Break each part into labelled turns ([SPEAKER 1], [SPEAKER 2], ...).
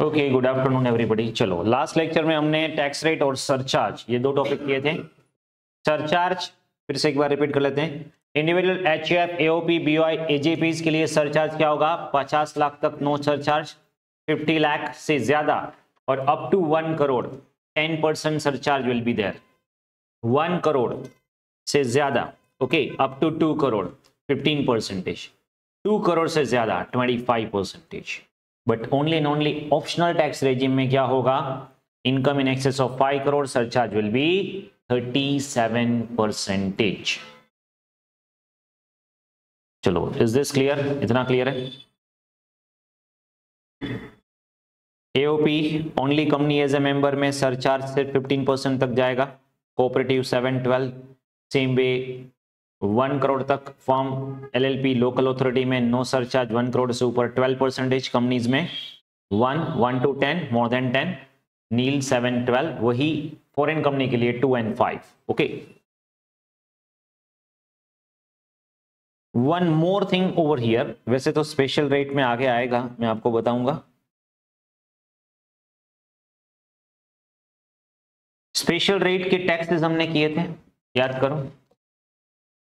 [SPEAKER 1] Okay, good afternoon everybody. चलो, last lecture में हमने टैक्स रेट और सरचार्ज ये दो टॉपिक किए थे। सरचार्ज फिर से एक बार रिपीट कर लेते हैं। इंडिविजुअल एचयूएफ, एओपी, बीओआई, एजेपीज के लिए सरचार्ज क्या होगा? 50 लाख तक नो सरचार्ज, 50 लाख से ज्यादा और up to 1 crore 10% surcharge will be there. 1 crore से ज्यादा, okay, up to 2 crore 15%, 2 crore से ज्यादा 25%। But only and only optional tax regime में क्या होगा? Income in excess of 5 crore surcharge will be 37%। चलो, इज दिस क्लियर? इतना क्लियर है? AOP only company as a member में सरचार्ज सिर्फ 15% तक जाएगा। कोऑपरेटिव 7-12, सेम वे 1 करोड़ तक। फॉर्म एलएलपी लोकल अथॉरिटी में नो सरचार्ज, 1 करोड़ से ऊपर 12%। कंपनीज में 1 to 10, मोर देन 10, नील 7-12। वही फॉरेन कंपनी के लिए 2 and 5। Okay, one more thing over here. वैसे तो स्पेशल रेट में आगे आएगा, मैं आपको बताऊंगा। स्पेशल रेट के टैक्सेस हमने किए थे, याद करो।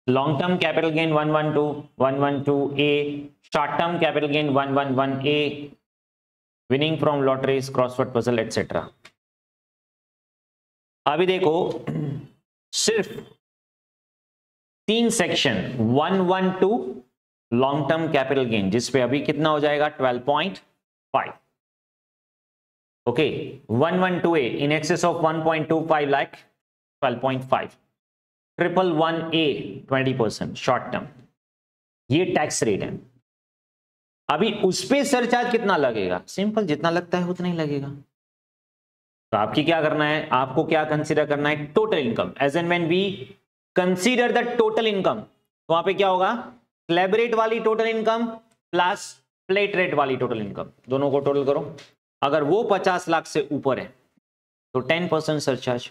[SPEAKER 1] Long term capital gain 112A, short term capital gain 111A, winning from lotteries, crossword puzzle etcetera. अभी देखो, सिर्फ 3 section 112 long term capital gain, जिसपे अभी कितना हो जाएगा? 12.5। Okay, 112A in excess of 1.25 lakh 12.5, 111A 20% short term, ये टैक्स रेट है। अभी उस पे सरचार्ज कितना लगेगा? सिंपल, जितना लगता है उतना ही लगेगा। तो आपकी क्या करना है? आपको क्या कंसीडर करना है? Total income. As and when we consider the total income, तो वहां पे क्या होगा? स्लैब रेट वाली total income plus plate rate वाली टोटल इनकम, दोनों को टोटल करो। अगर वो 50 लाख से ऊपर है तो 10% सरचार्ज।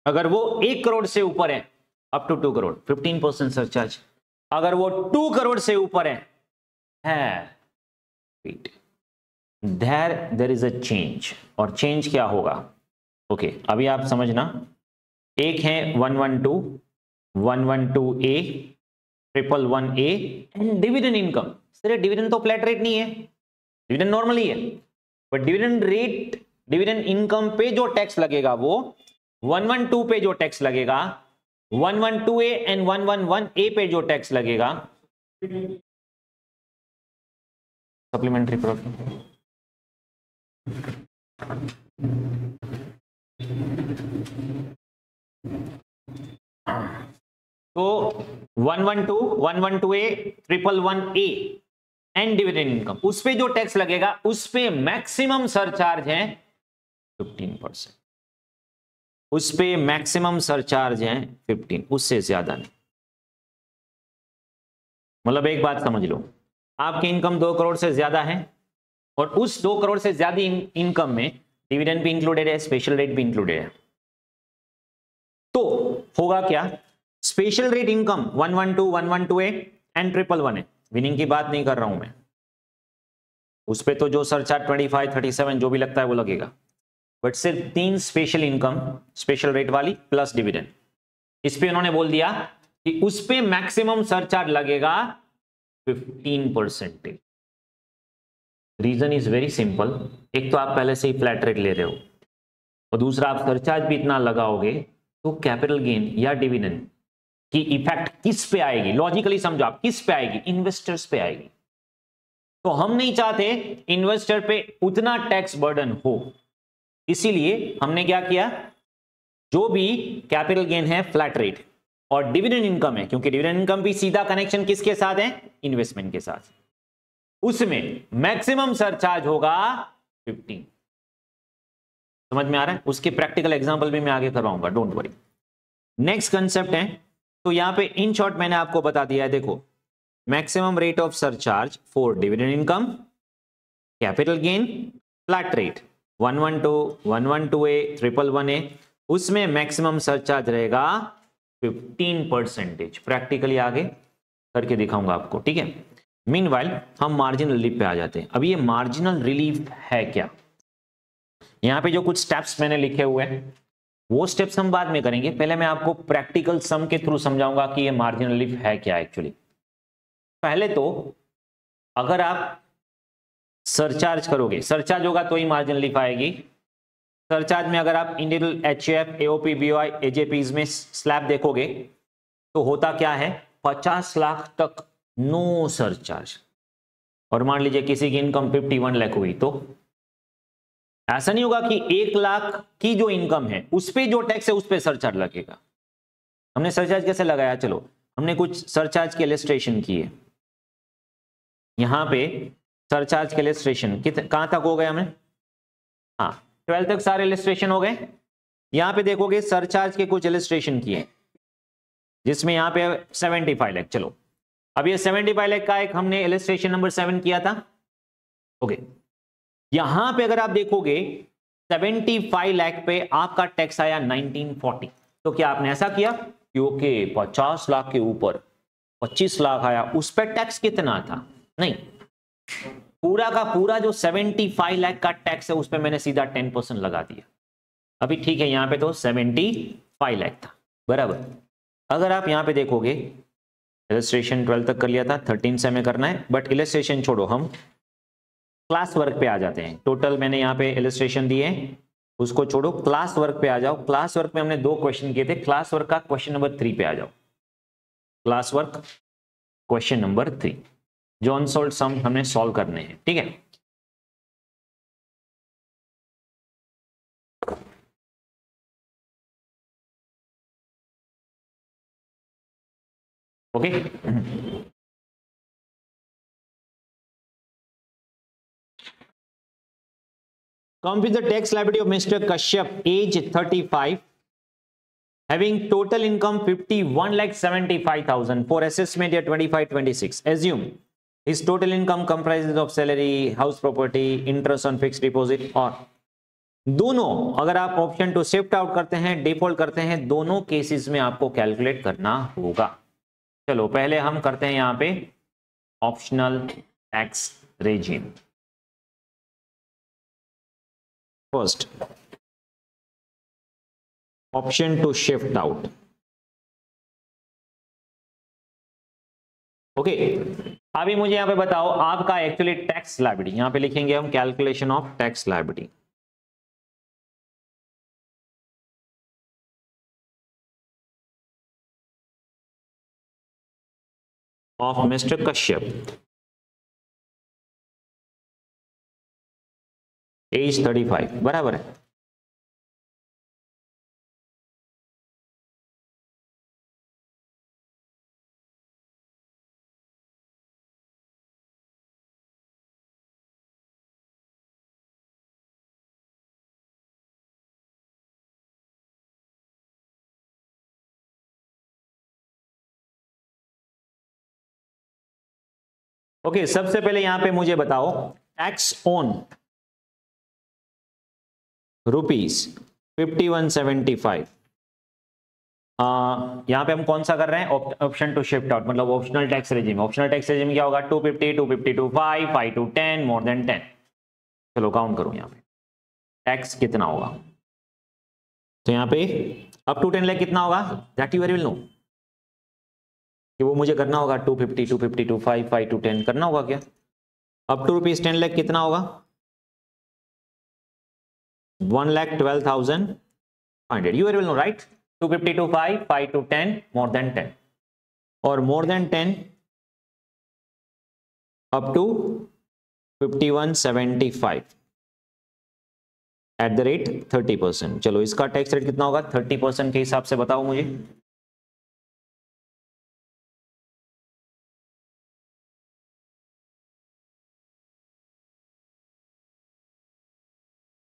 [SPEAKER 1] अगर वो 1 करोड़ से ऊपर है, अप टू 2 करोड़ 15% सरचार्ज। अगर वो 2 करोड़ से ऊपर है देयर इज अ चेंज। और चेंज क्या होगा? ओके, अभी आप समझना। एक है 112, 112A, 111A and dividend income. सिर्फ डिविडेंड तो फ्लैट रेट नहीं है, डिविडेंड नॉर्मल ही है, but dividend rate, dividend income पे जो टैक्स लगेगा वो 112 पे जो टैक्स लगेगा, 112A एंड 111A पे जो टैक्स लगेगा, सप्लीमेंट्री प्रॉफिट। तो 112, 112A, 111A and dividend income, उस पे जो टैक्स लगेगा उस पे मैक्सिमम सरचार्ज है 15%। उस पे मैक्सिमम सरचार्ज है 15, उससे ज्यादा नहीं। मतलब एक बात समझ लो, आपकी इनकम 2 करोड़ से ज्यादा है और उस 2 करोड़ से ज्यादा इनकम में डिविडेंड भी इंक्लूडेड है, स्पेशल रेट भी इंक्लूडेड है। तो होगा क्या? Special rate income 112, 112A and 111A, winning की बात नहीं कर रहा हूं मैं, उस पे तो जो सरचार्ज 25, 37 जो भी लगता है वो लगेगा। बट सिर्फ 3 स्पेशल इनकम, स्पेशल रेट वाली प्लस डिविडेंड, इस पे उन्होंने बोल दिया कि उस पे मैक्सिमम सरचार्ज लगेगा 15%। Reason is very simple. एक तो आप पहले से ही फ्लैट रेट ले रहे हो और दूसरा आप सरचार्ज भी इतना लगाओगे तो कैपिटल गेन या डिविडेंड की इफेक्ट किस पे आएगी? लॉजिकली समझो आप, किस पे आएगी? इन्वेस्टर्स पे आएगी। तो हम नहीं चाहते इन्वेस्टर पे उतना टैक्स बर्डन हो, इसीलिए हमने क्या किया? जो भी कैपिटल गेन है फ्लैट रेट और डिविडेंड इनकम है, क्योंकि डिविडेंड इनकम भी सीधा कनेक्शन किसके साथ है? इन्वेस्टमेंट के साथ। उसमें मैक्सिमम सरचार्ज होगा 15। समझ में आ रहा है? उसके प्रैक्टिकल एग्जांपल भी मैं आगे करवाऊंगा, डोंट वरी। नेक्स्ट कंसेप्ट है, तो यहां पे इन शॉर्ट मैंने आपको बता दिया है। देखो, maximum rate of surcharge for dividend income, capital gain, flat rate 112, 112A, 111A, उसमें मैक्सिमम सरचार्ज रहेगा 15%। प्रैक्टिकली आगे करके दिखाऊंगा आपको, ठीक है। मीनवाइल हम मार्जिनल रिलीफ पे आ जाते हैं। अब ये मार्जिनल रिलीफ है क्या? यहाँ पे जो कुछ स्टेप्स मैंने लिखे हुए हैं वो स्टेप्स हम बाद में करेंगे, पहले मैं आपको प्रैक्टिकल सम के थ्रू समझाऊंगा कि ये मार्जिनल रिलीफ है क्या एक्चुअली। पहले तो अगर आप सरचार्ज करोगे, सरचार्ज होगा तो ही मार्जिनल रिलीफ आएगी। सरचार्ज में अगर आप इंडिविजुअल एचएफ, एओपी, बीओआई, एजेपीज में स्लैब देखोगे तो होता क्या है, 50 लाख तक नो सरचार्ज। और मान लीजिए किसी की इनकम 51 लाख हुई तो ऐसा नहीं होगा कि 1 लाख की जो इनकम है उस पे जो टैक्स है उस पे सरचार्ज लगेगा। हमने सरचार्ज कैसे लगाया, चलो हमने कुछ सरचार्ज की इलस्ट्रेशन की है। यहां पे सरचार्ज के इलस्ट्रेशन कहां तक हो गए हमें, हाँ 12 तक सारे इलस्ट्रेशन हो गए। यहां पे देखोगे सरचार्ज के कुछ इलस्ट्रेशन किए जिसमें यहां पे 75 लाख। चलो अब ये 75 लाख का एक हमने इलस्ट्रेशन नंबर 7 किया था। ओके, यहां पे अगर आप देखोगे 75 लाख पे आपका टैक्स आया 1940। तो क्या आपने ऐसा किया क्योंकि 50 लाख के ऊपर 25 लाख आया उस पर टैक्स कितना था, नहीं, पूरा का पूरा जो 75 लाख का टैक्स है उस पर मैंने सीधा 10% लगा दिया। अभी ठीक है, यहां पे तो 75 लाख था बराबर। अगर आप यहां पे देखोगे इलस्ट्रेशन 12 तक कर लिया था, 13 से हमें करना है, बट इलस्ट्रेशन छोड़ो, हम क्लास वर्क पे आ जाते हैं। टोटल मैंने यहाँ पे इलस्ट्रेशन दिए, उसको छोड़ो, क्लास वर्क पे आ जाओ। क्लास वर्क में हमने 2 क्वेश्चन किए थे, क्लास वर्क का क्वेश्चन नंबर 3 पे आ जाओ। क्लास वर्क क्वेश्चन नंबर 3 जो अनसॉल्व्ड सम हमने सॉल्व करने हैं, ठीक है। Okay, compute the tax liability of Mr. Kashyap, age 35, having total income 51,75,000 for assessment year 25-26. Assume his total income comprises of salary, house property, interest on fixed deposit और दोनों, अगर आप ऑप्शन टू शिफ्ट आउट करते हैं, default करते हैं, दोनों cases में आपको कैलकुलेट करना होगा। चलो पहले हम करते हैं यहां पे optional tax regime. First option to shift out. Okay, अभी मुझे यहां पे बताओ आपका एक्चुअली टैक्स लायबिलिटी, यहां पे लिखेंगे हम calculation of tax liability. Of mister Kashyap, as 35 बराबर है। ओके, सबसे पहले यहां पे मुझे बताओ टैक्स ऑन रुपीज 5175, यहां पे हम कौन सा कर रहे हैं, ऑप्शन टू शिफ्ट आउट, मतलब optional tax regime. Optional tax regime क्या होगा, 250, 250 5, 5 to 10, मोर देन 10। चलो काउंट करो यहां पे टैक्स कितना होगा। तो यहां पे अप टू 10 लाख कितना होगा, that you very will know, कि वो मुझे करना होगा 250, 250 5, 5 to 10 करना होगा क्या। अप टू रुपीज 10 लाख कितना होगा, 1,12,500, you will know right, 250 5, 5 to 10, more than 10, और more than 10 up to 5175 at the rate 30%। चलो इसका टैक्स रेट कितना होगा 30% के हिसाब से बताओ मुझे।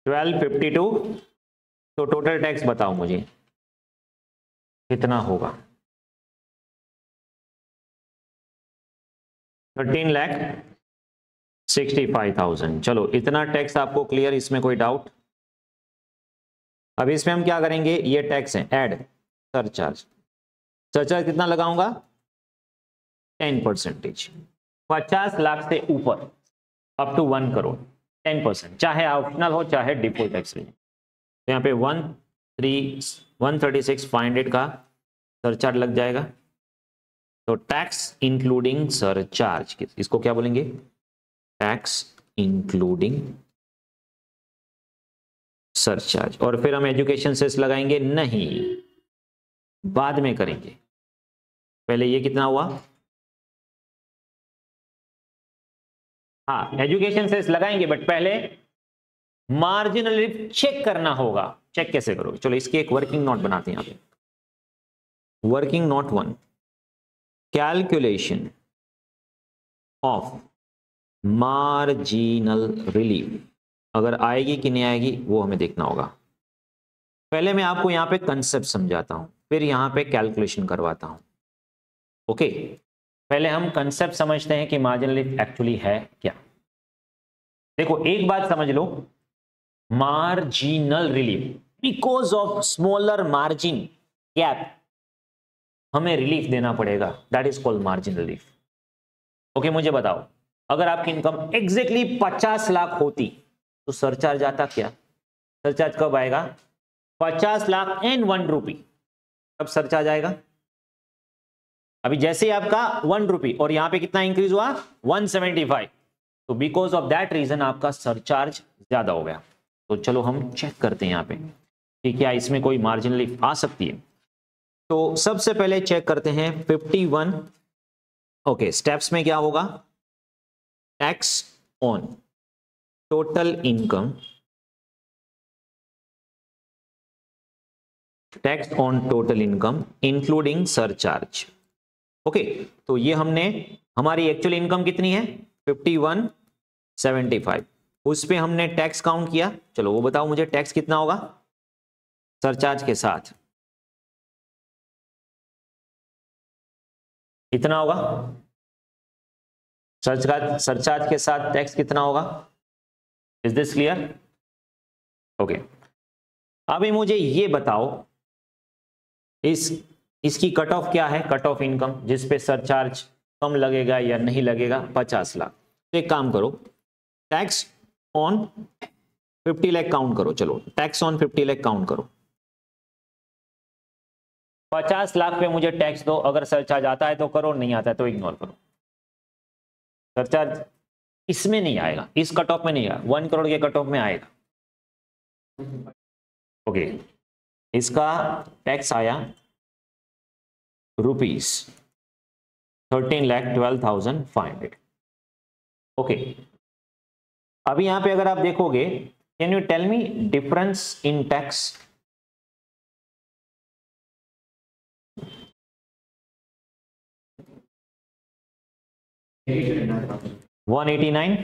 [SPEAKER 1] $1252, तो टोटल टैक्स बताओ मुझे कितना होगा, 13,65,000। चलो इतना टैक्स आपको क्लियर, इसमें कोई डाउट। अब इसमें हम क्या करेंगे, ये टैक्स है, ऐड सरचार्ज। सरचार्ज कितना लगाऊंगा 10%, 50 लाख से ऊपर अप टू 1 करोड़। 10%, चाहे ऑप्शनल हो चाहे डिफॉल्ट टैक्स रेट। तो यहाँ पे 136,500 का सरचार्ज लग जाएगा। तो टैक्स इंक्लूडिंग सरचार्ज, इसको क्या बोलेंगे? Tax including surcharge. और फिर हम एजुकेशन सेस लगाएंगे? नहीं, बाद में करेंगे। पहले ये कितना हुआ? हाँ, एजुकेशन सेस लगाएंगे, बट पहले मार्जिनल रिलीफ चेक करना होगा। चेक कैसे करोगे? चलो इसकी एक वर्किंग नोट बनाते हैं यहाँ पे। Working note 1, calculation of marginal relief, अगर आएगी कि नहीं आएगी वो हमें देखना होगा। पहले मैं आपको यहां पे कंसेप्ट समझाता हूं, फिर यहां पे कैलकुलेशन करवाता हूं। ओके, पहले हम कंसेप्ट समझते हैं कि मार्जिनल रिलीफ एक्चुअली है क्या। देखो एक बात समझ लो, marginal relief, because of smaller margin gap हमें रिलीफ देना पड़ेगा, that is called marginal relief. Okay, मुझे बताओ, अगर आपकी इनकम एग्जैक्टली 50 लाख होती तो सरचार्ज आता क्या? सरचार्ज कब आएगा? 50 लाख एंड 1 रुपी, तब सरचार्ज आएगा। अभी जैसे ही आपका 1 रुपी और यहां पे कितना इंक्रीज हुआ? 175, तो बिकॉज ऑफ दैट रीजन आपका सरचार्ज ज्यादा हो गया। तो चलो हम चेक करते हैं यहां पे कि क्या इसमें कोई मार्जिनल रिलीफ आ सकती है। तो सबसे पहले चेक करते हैं 51। ओके, स्टेप्स में क्या होगा? Tax on total income, tax on total income including surcharge. Okay, तो ये हमने, हमारी एक्चुअल इनकम कितनी है? 5175, उस पे हमने टैक्स काउंट किया। चलो वो बताओ मुझे, टैक्स कितना होगा सरचार्ज के साथ? कितना होगा सरचार्ज के साथ टैक्स कितना होगा? Is this clear? ओके, अभी मुझे ये बताओ, इसकी कट ऑफ क्या है? कट ऑफ इनकम जिस पे सरचार्ज कम लगेगा या नहीं लगेगा? 50 लाख। तो एक काम करो, टैक्स ऑन 50 लाख काउंट करो। चलो टैक्स ऑन 50 लाख काउंट करो। 50 लाख पे मुझे टैक्स दो, अगर सरचार्ज आता है तो करो, नहीं आता है तो इग्नोर करो। सरचार्ज इसमें नहीं आएगा, इस कट ऑफ में नहीं आएगा, 1 करोड़ के कट ऑफ में आएगा। ओके, इसका टैक्स आया रुपीज 13,12,500। ओके, अभी यहां पे अगर आप देखोगे, can you tell me difference in tax? $189,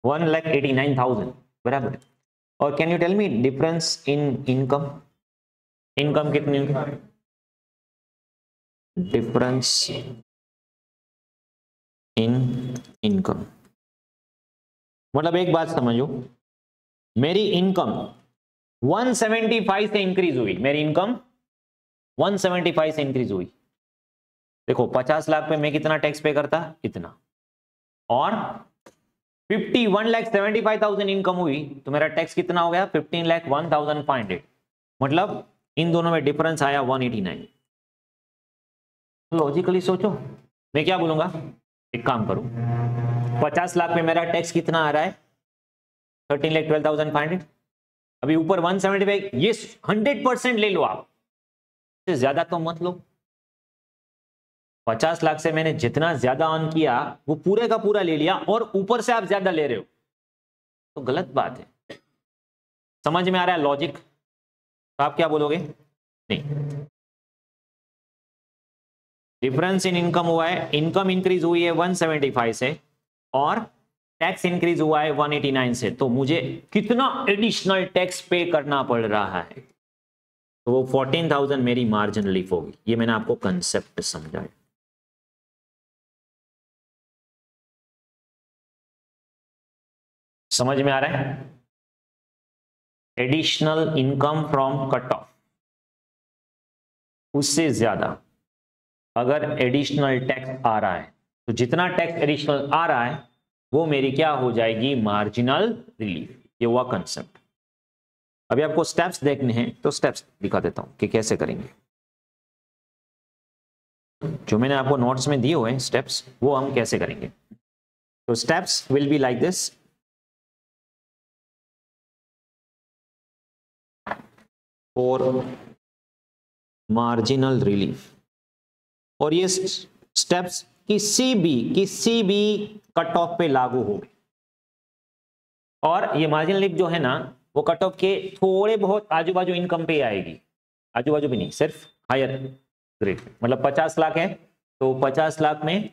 [SPEAKER 1] 1,89,000, बराबर। और can you tell me difference in income? Income कितनी? डिफरेंस इन इनकम मतलब एक बात समझो, मेरी इनकम 175 से इंक्रीज हुई, मेरी इनकम 175 से इंक्रीज हुई। देखो 50 लाख पे मैं कितना टैक्स पे करता? इतना। और 51,75,000 इनकम हुई तो मेरा टैक्स कितना हो गया? 15,01,500। मतलब इन दोनों में डिफरेंस आया 189। लॉजिकली सोचो, मैं क्या बोलूंगा, एक काम करो, 50 लाख में मेरा टैक्स कितना आ रहा है? 13,12,500। अभी ऊपर 175, ये 100% ले लो आप, इससे ज्यादा तो मत लो। 50 लाख से मैंने जितना ज्यादा अर्न किया वो पूरे का पूरा ले लिया, और ऊपर से आप ज्यादा ले रहे हो, तो गलत बात है। समझ में आ रहा है लॉजिक? तो आप क्या बोलोगे? नहीं, डिफरेंस इन इनकम हुआ है, इनकम इंक्रीज हुई है 175 से और टैक्स इंक्रीज हुआ है 189 से, तो मुझे कितना एडिशनल टैक्स पे करना पड़ रहा है? तो वो 14,000 मेरी मार्जिन रिलीफ होगी। ये मैंने आपको कंसेप्ट समझाया। समझ में आ रहा है? Additional income from cut off, उससे ज्यादा अगर एडिशनल टैक्स आ रहा है, तो जितना टैक्स एडिशनल आ रहा है वो मेरी क्या हो जाएगी, मार्जिनल रिलीफ। ये हुआ कंसेप्ट। अभी आपको स्टेप्स देखने हैं तो स्टेप्स दिखा देता हूं कि कैसे करेंगे। जो मैंने आपको नोट्स में दिए हुए हैं स्टेप्स, वो हम कैसे करेंगे। तो steps will be like this. For marginal relief, और ये स्टेप्स किसी भी कट ऑफ पे लागू होंगे। और ये मार्जिनल रिलीफ जो है ना, वो कट ऑफ के थोड़े बहुत आजू बाजू इनकम पे आएगी, आजू बाजू भी नहीं, सिर्फ हायर ग्रेड। मतलब 50 लाख है तो 50 लाख में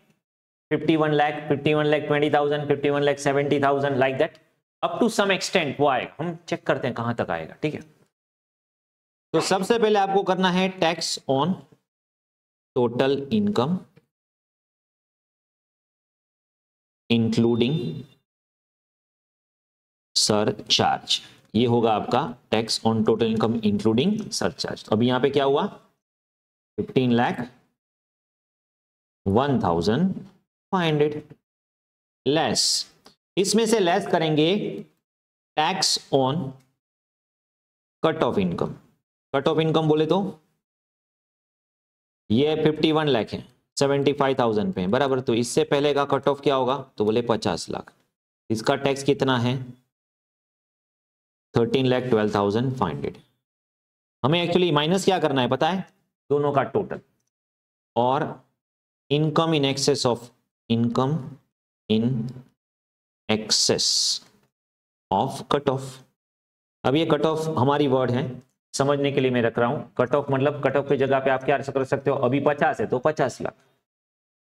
[SPEAKER 1] 51 lakh 20,000, 51 lakh 70,000, like that, up to some extent वो आएगा। हम चेक करते हैं कहां तक आएगा, ठीक है। तो सबसे पहले आपको करना है tax on total income including surcharge. ये होगा आपका tax on total income including surcharge. तो अभी यहां पे क्या हुआ, 15,01,500 लेस, इसमें से लेस करेंगे tax on cut off income. Cut off income बोले तो ये 51 लाख है, 75,000 पे है बराबर। तो इससे पहले का कट ऑफ क्या होगा, तो बोले 50 लाख। इसका टैक्स कितना है, 13,12,500। हमें एक्चुअली माइनस क्या करना है पता है, दोनों का टोटल। और income in excess of, income in excess of cut of. अब ये कट ऑफ हमारी वर्ड है, समझने के लिए मैं रख रहा हूं। कट ऑफ मतलब कट ऑफ की जगह पे आप क्या कर सकते हो, अभी 50 है तो 50 लाख।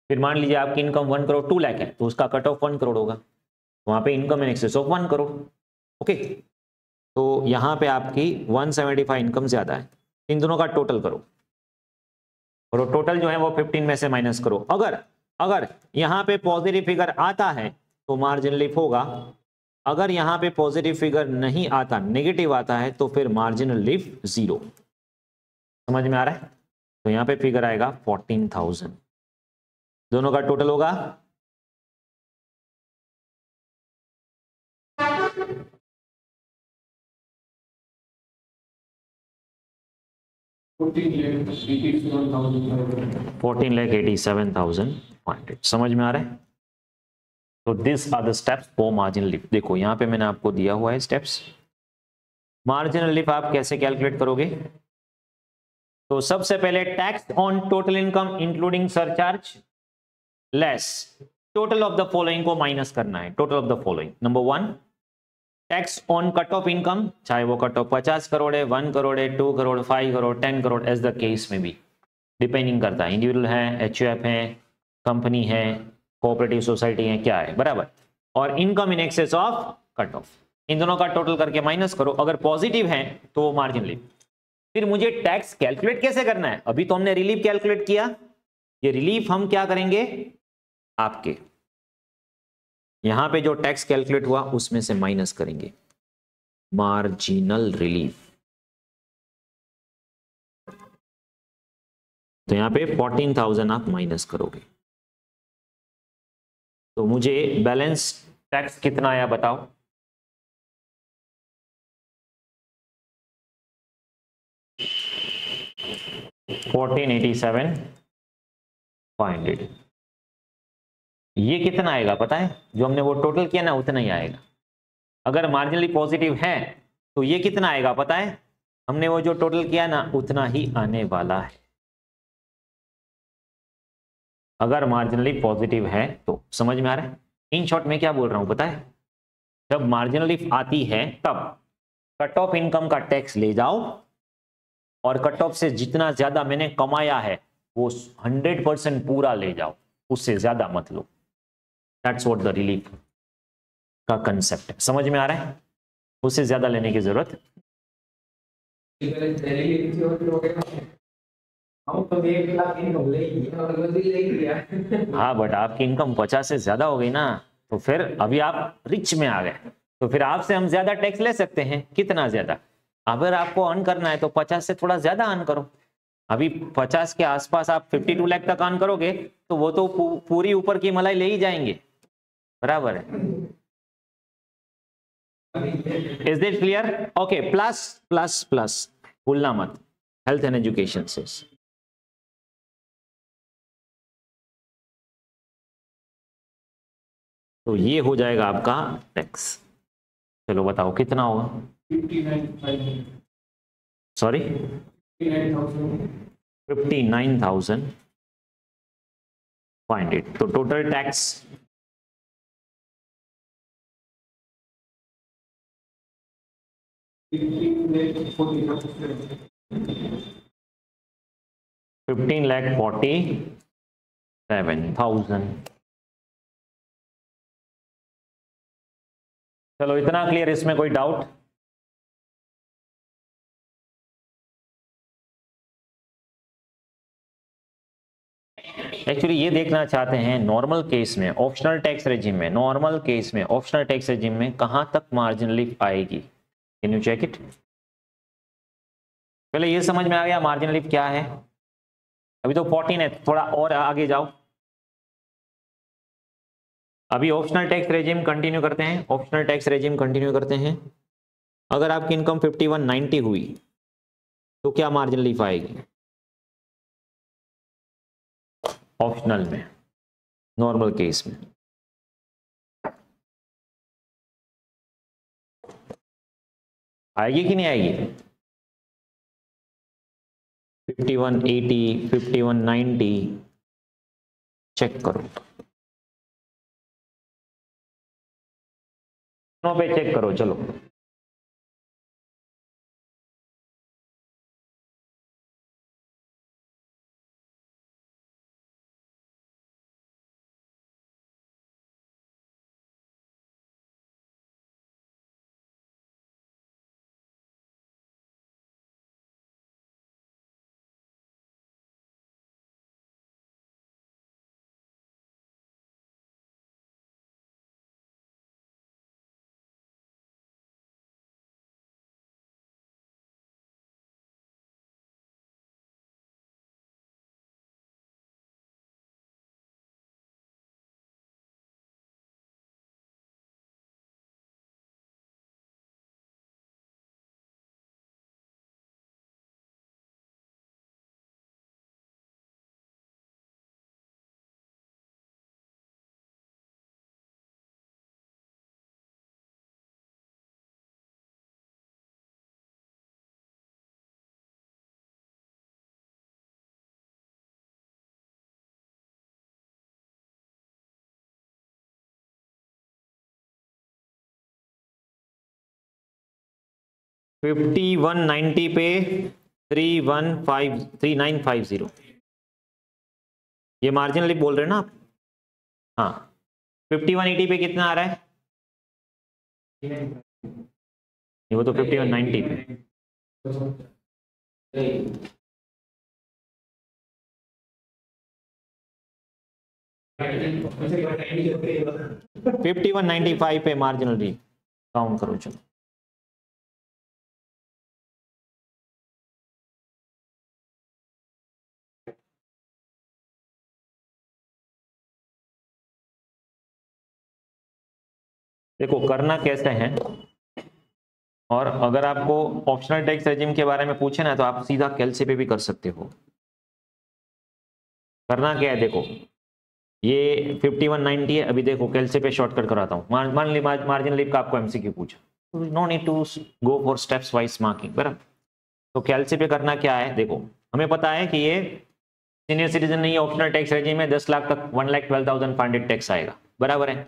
[SPEAKER 1] फिर मान लीजिए आपकी इनकम 1 करोड़ 2 लाख है तो उसका कट ऑफ 1 करोड़ होगा, वहां पे income in excess of 1 crore. Okay, तो यहां पे आपकी 175 इनकम ज्यादा है, इन दोनों का टोटल करो और टोटल जो है वो 15 में से माइनस करो। अगर यहां पे पॉजिटिव फिगर आता है तो मार्जिन लिफ होगा, अगर यहां पे पॉजिटिव फिगर नहीं आता, नेगेटिव आता है, तो फिर मार्जिनल लिफ 0। समझ में आ रहा है। तो यहां पे फिगर आएगा 14,000, दोनों का टोटल होगा 14,87,500। समझ में आ रहा है। तो this are the steps for marginal relief. देखो यहां पे मैंने आपको दिया हुआ है स्टेप्स। मार्जिनल लिफ आप कैसे कैलकुलेट करोगे, तो सबसे पहले tax on total income including surcharge less total of the following को माइनस करना है। Total of the following, number 1 tax on cut off income, चाहे वो कट ऑफ 50 करोड़ है, 1 करोड़ है, 2 crore, 5 crore, 10 crore, as the case में भी डिपेंडिंग करता है, इंडिविजुअल है, एचयूएफ है, कंपनी है, कोऑपरेटिव सोसाइटी है, क्या है बराबर। और income in excess of cut off, इन दोनों का टोटल करके माइनस करो। अगर पॉजिटिव है तो मार्जिन लिफ। फिर मुझे टैक्स कैलकुलेट कैसे करना है, अभी तो हमने रिलीफ कैलकुलेट किया, ये रिलीफ हम क्या करेंगे, आपके यहां पे जो टैक्स कैलकुलेट हुआ उसमें से माइनस करेंगे मार्जिनल रिलीफ। तो यहां पे 14,000 आप माइनस करोगे, तो मुझे बैलेंस टैक्स कितना आया बताओ। $14,87,500। ये कितना आएगा पता है, जो हमने वो टोटल किया ना उतना ही आएगा। अगर मार्जिनली पॉजिटिव है तो ये कितना आएगा पता है, हमने वो जो टोटल किया ना उतना ही आने वाला है। अगर मार्जिनली पॉजिटिव है तो, समझ में आ रहा है। इन शॉर्ट में क्या बोल रहा हूं पता है, जब मार्जिनली आती है तब कट ऑफ इनकम का टैक्स ले जाओ और कट ऑफ से जितना ज्यादा मैंने कमाया है वो 100% पूरा ले जाओ, उससे ज्यादा मत लो। दैट्स व्हाट द रिलीफ का कंसेप्ट है। समझ में आ रहा है, उससे ज्यादा लेने की जरूरत। हाँ बट आपकी इनकम 50 से ज्यादा हो गई ना, तो फिर अभी आप रिच में आ गए, तो फिर आपसे हम ज्यादा टैक्स ले सकते हैं। कितना ज्यादा, अगर आपको अर्न करना है तो 50 से थोड़ा ज्यादा अर्न करो। अभी 50 के आसपास आप 52 लाख तक अर्न करोगे तो वो तो पूरी ऊपर की मलाई ले ही जाएंगे। बराबर है। Is that clear? Okay, plus plus plus भूलना मत, हेल्थ एंड एजुकेशन से। तो ये हो जाएगा आपका टैक्स। चलो बताओ कितना होगा? 59,500। सॉरी 59,500। तो टोटल टैक्स 15,47,000। चलो इतना क्लियर, इसमें कोई डाउट? एक्चुअली ये देखना चाहते हैं नॉर्मल केस में, ऑप्शनल टैक्स रेजिम में, नॉर्मल केस में ऑप्शनल टैक्स रेजिम में कहां तक मार्जिन लिफ्ट आएगी। Can you check it? पहले ये समझ में आ गया मार्जिन लिफ्ट क्या है? अभी तो 14 है, थोड़ा और आगे जाओ। अभी ऑप्शनल टैक्स रेजिम कंटिन्यू करते हैं, ऑप्शनल टैक्स रेजिम कंटिन्यू करते हैं। अगर आपकी इनकम 5190 हुई तो क्या मार्जिन लिफ्ट आएगी ऑप्शनल में, नॉर्मल केस में? आएगी कि नहीं आएगी? 5180, 5190 चेक करो, दोनों पे चेक करो। चलो पे 5190 पे 3950 ये मार्जिन लिफ्ट बोल रहे हैं ना आप? हाँ, 5180 पे कितना आ रहा है? ये वो तो 5190 पे 5195 पे मार्जिनल लिफ्ट काउंट करो। चलो देखो करना कैसे है, और अगर आपको ऑप्शनल टैक्स रेजिम के बारे में पूछे ना तो आप सीधा कैलसी पे भी कर सकते हो। करना क्या है, देखो ये 5190 है, अभी देखो कैलसी पे शॉर्टकट कराता हूँ। मान ली मार्जिन लिफ्ट का आपको एमसीक्यू पूछा, no need to go for steps wise marking, बराबर? तो कैलसी पे करना क्या है, देखो हमें पता है कि ये सीनियर सिटीजन नहीं है, ऑप्शनल टैक्स रेजिम में 10 लाख तक 1,12,500 टैक्स आएगा, बराबर है?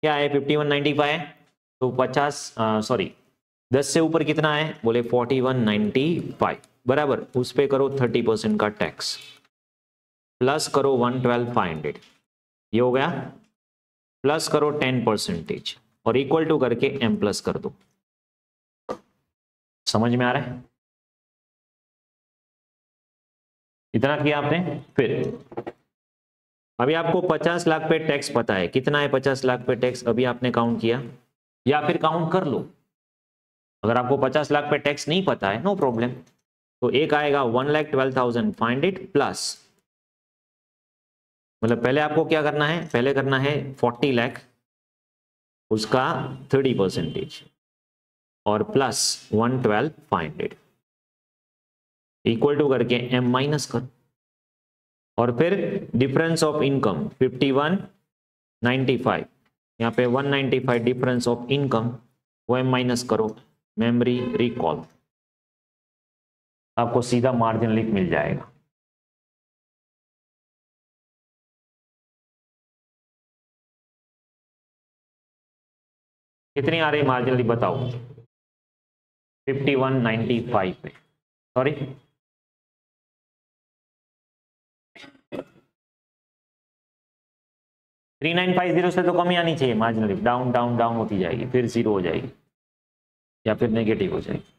[SPEAKER 1] क्या है 5195 है, तो 10 से ऊपर कितना है, बोले 4195, बराबर? उस पे करो 30% का टैक्स, प्लस करो 112,500, ये हो गया, प्लस करो 10% और इक्वल टू करके m प्लस कर दो। समझ में आ रहा है? इतना किया आपने। फिर अभी आपको 50 लाख पे टैक्स पता है, कितना है 50 लाख पे टैक्स, अभी आपने काउंट किया या फिर काउंट कर लो। अगर आपको 50 लाख पे टैक्स नहीं पता है, नो प्रॉब्लम, तो एक आएगा 1,12,500 प्लस, मतलब पहले आपको क्या करना है, पहले करना है 40 लाख उसका 30% और प्लस 112,500 इक्वल टू करके m माइनस कर, और फिर डिफरेंस ऑफ इनकम 5195, यहाँ पे 195 डिफरेंस ऑफ इनकम, वो m माइनस करो, मेमोरी रिकॉल, आपको सीधा मार्जिन लिप मिल जाएगा। कितनी आ रही मार्जिन लिप बताओ? 5195 पे, सॉरी 3950 से तो कम ही आनी चाहिए margin lip, down down down होती जाएगी, फिर जीरो हो जाएगी या फिर नेगेटिव हो जाएगी।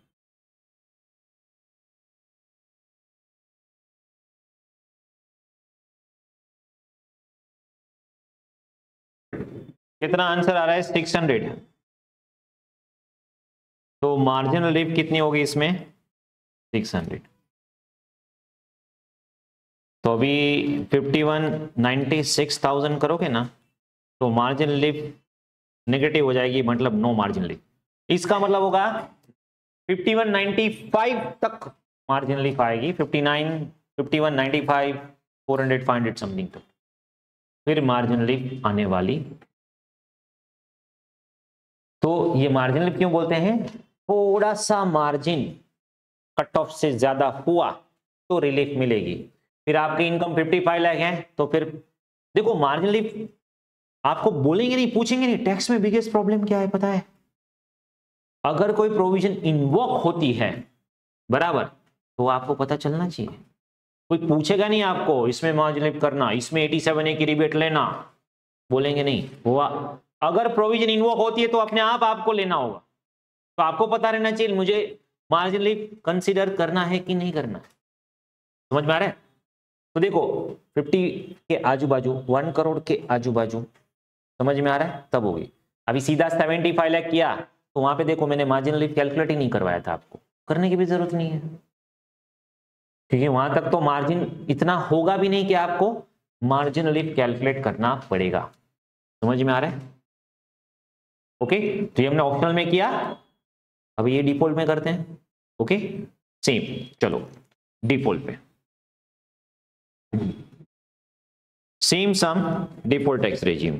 [SPEAKER 1] कितना आंसर आ रहा है? 600। तो मार्जिनल लिप कितनी होगी इसमें? 600। तो अभी 51,96,000 करोगे ना, तो मार्जिन लिप नेगेटिव हो जाएगी, मतलब नो मार्जिन लिप। इसका मतलब होगा 5195 तक मार्जिन लिप आएगी, 59, 5195, 400, 500 समथिंग तक, फिर मार्जिन लिप आने वाली। तो ये मार्जिन लिप क्यों बोलते हैं? थोड़ा सा मार्जिन कट ऑफ से ज्यादा हुआ तो रिलीफ मिलेगी। फिर आपकी इनकम 55 लाख है, तो फिर देखो मार्जिन लिप आपको बोलेंगे नहीं, पूछेंगे नहीं, टैक्स में बिगेस्ट प्रॉब्लम क्या है पता है? अगर कोई प्रोविजन इन्वोक होती है बराबर, तो आपको पता चलना चाहिए। कोई पूछेगा नहीं आपको इसमें मार्जिन लिप करना, इसमें 87A की रिबेट लेना, बोलेंगे नहीं। हुआ अगर प्रोविजन इन्वोक होती है तो अपने आप आपको लेना होगा, तो आपको पता रहना चाहिए मुझे मार्जिन लिप कंसीडर करना है कि नहीं करना है। समझ में आ रहा है? तो देखो 50 के आजू बाजू, 1 करोड़ के आजू बाजू, समझ में आ रहा है? तब होगी। अभी सीधा 75 लाख किया तो वहां पे देखो मैंने मार्जिन लिप कैलकुलेट ही नहीं करवाया था, आपको करने की भी जरूरत नहीं है, क्योंकि वहां तक तो मार्जिन इतना होगा भी नहीं कि आपको मार्जिन लिप कैलकुलेट करना पड़ेगा। समझ में आ रहा है? ओके, तो ये हमने ऑप्शनल में किया, अब ये डिफॉल्ट में करते हैं। ओके सेम, चलो डिफॉल्ट पे, सेम सम डिफॉल्ट टैक्स रेजिम।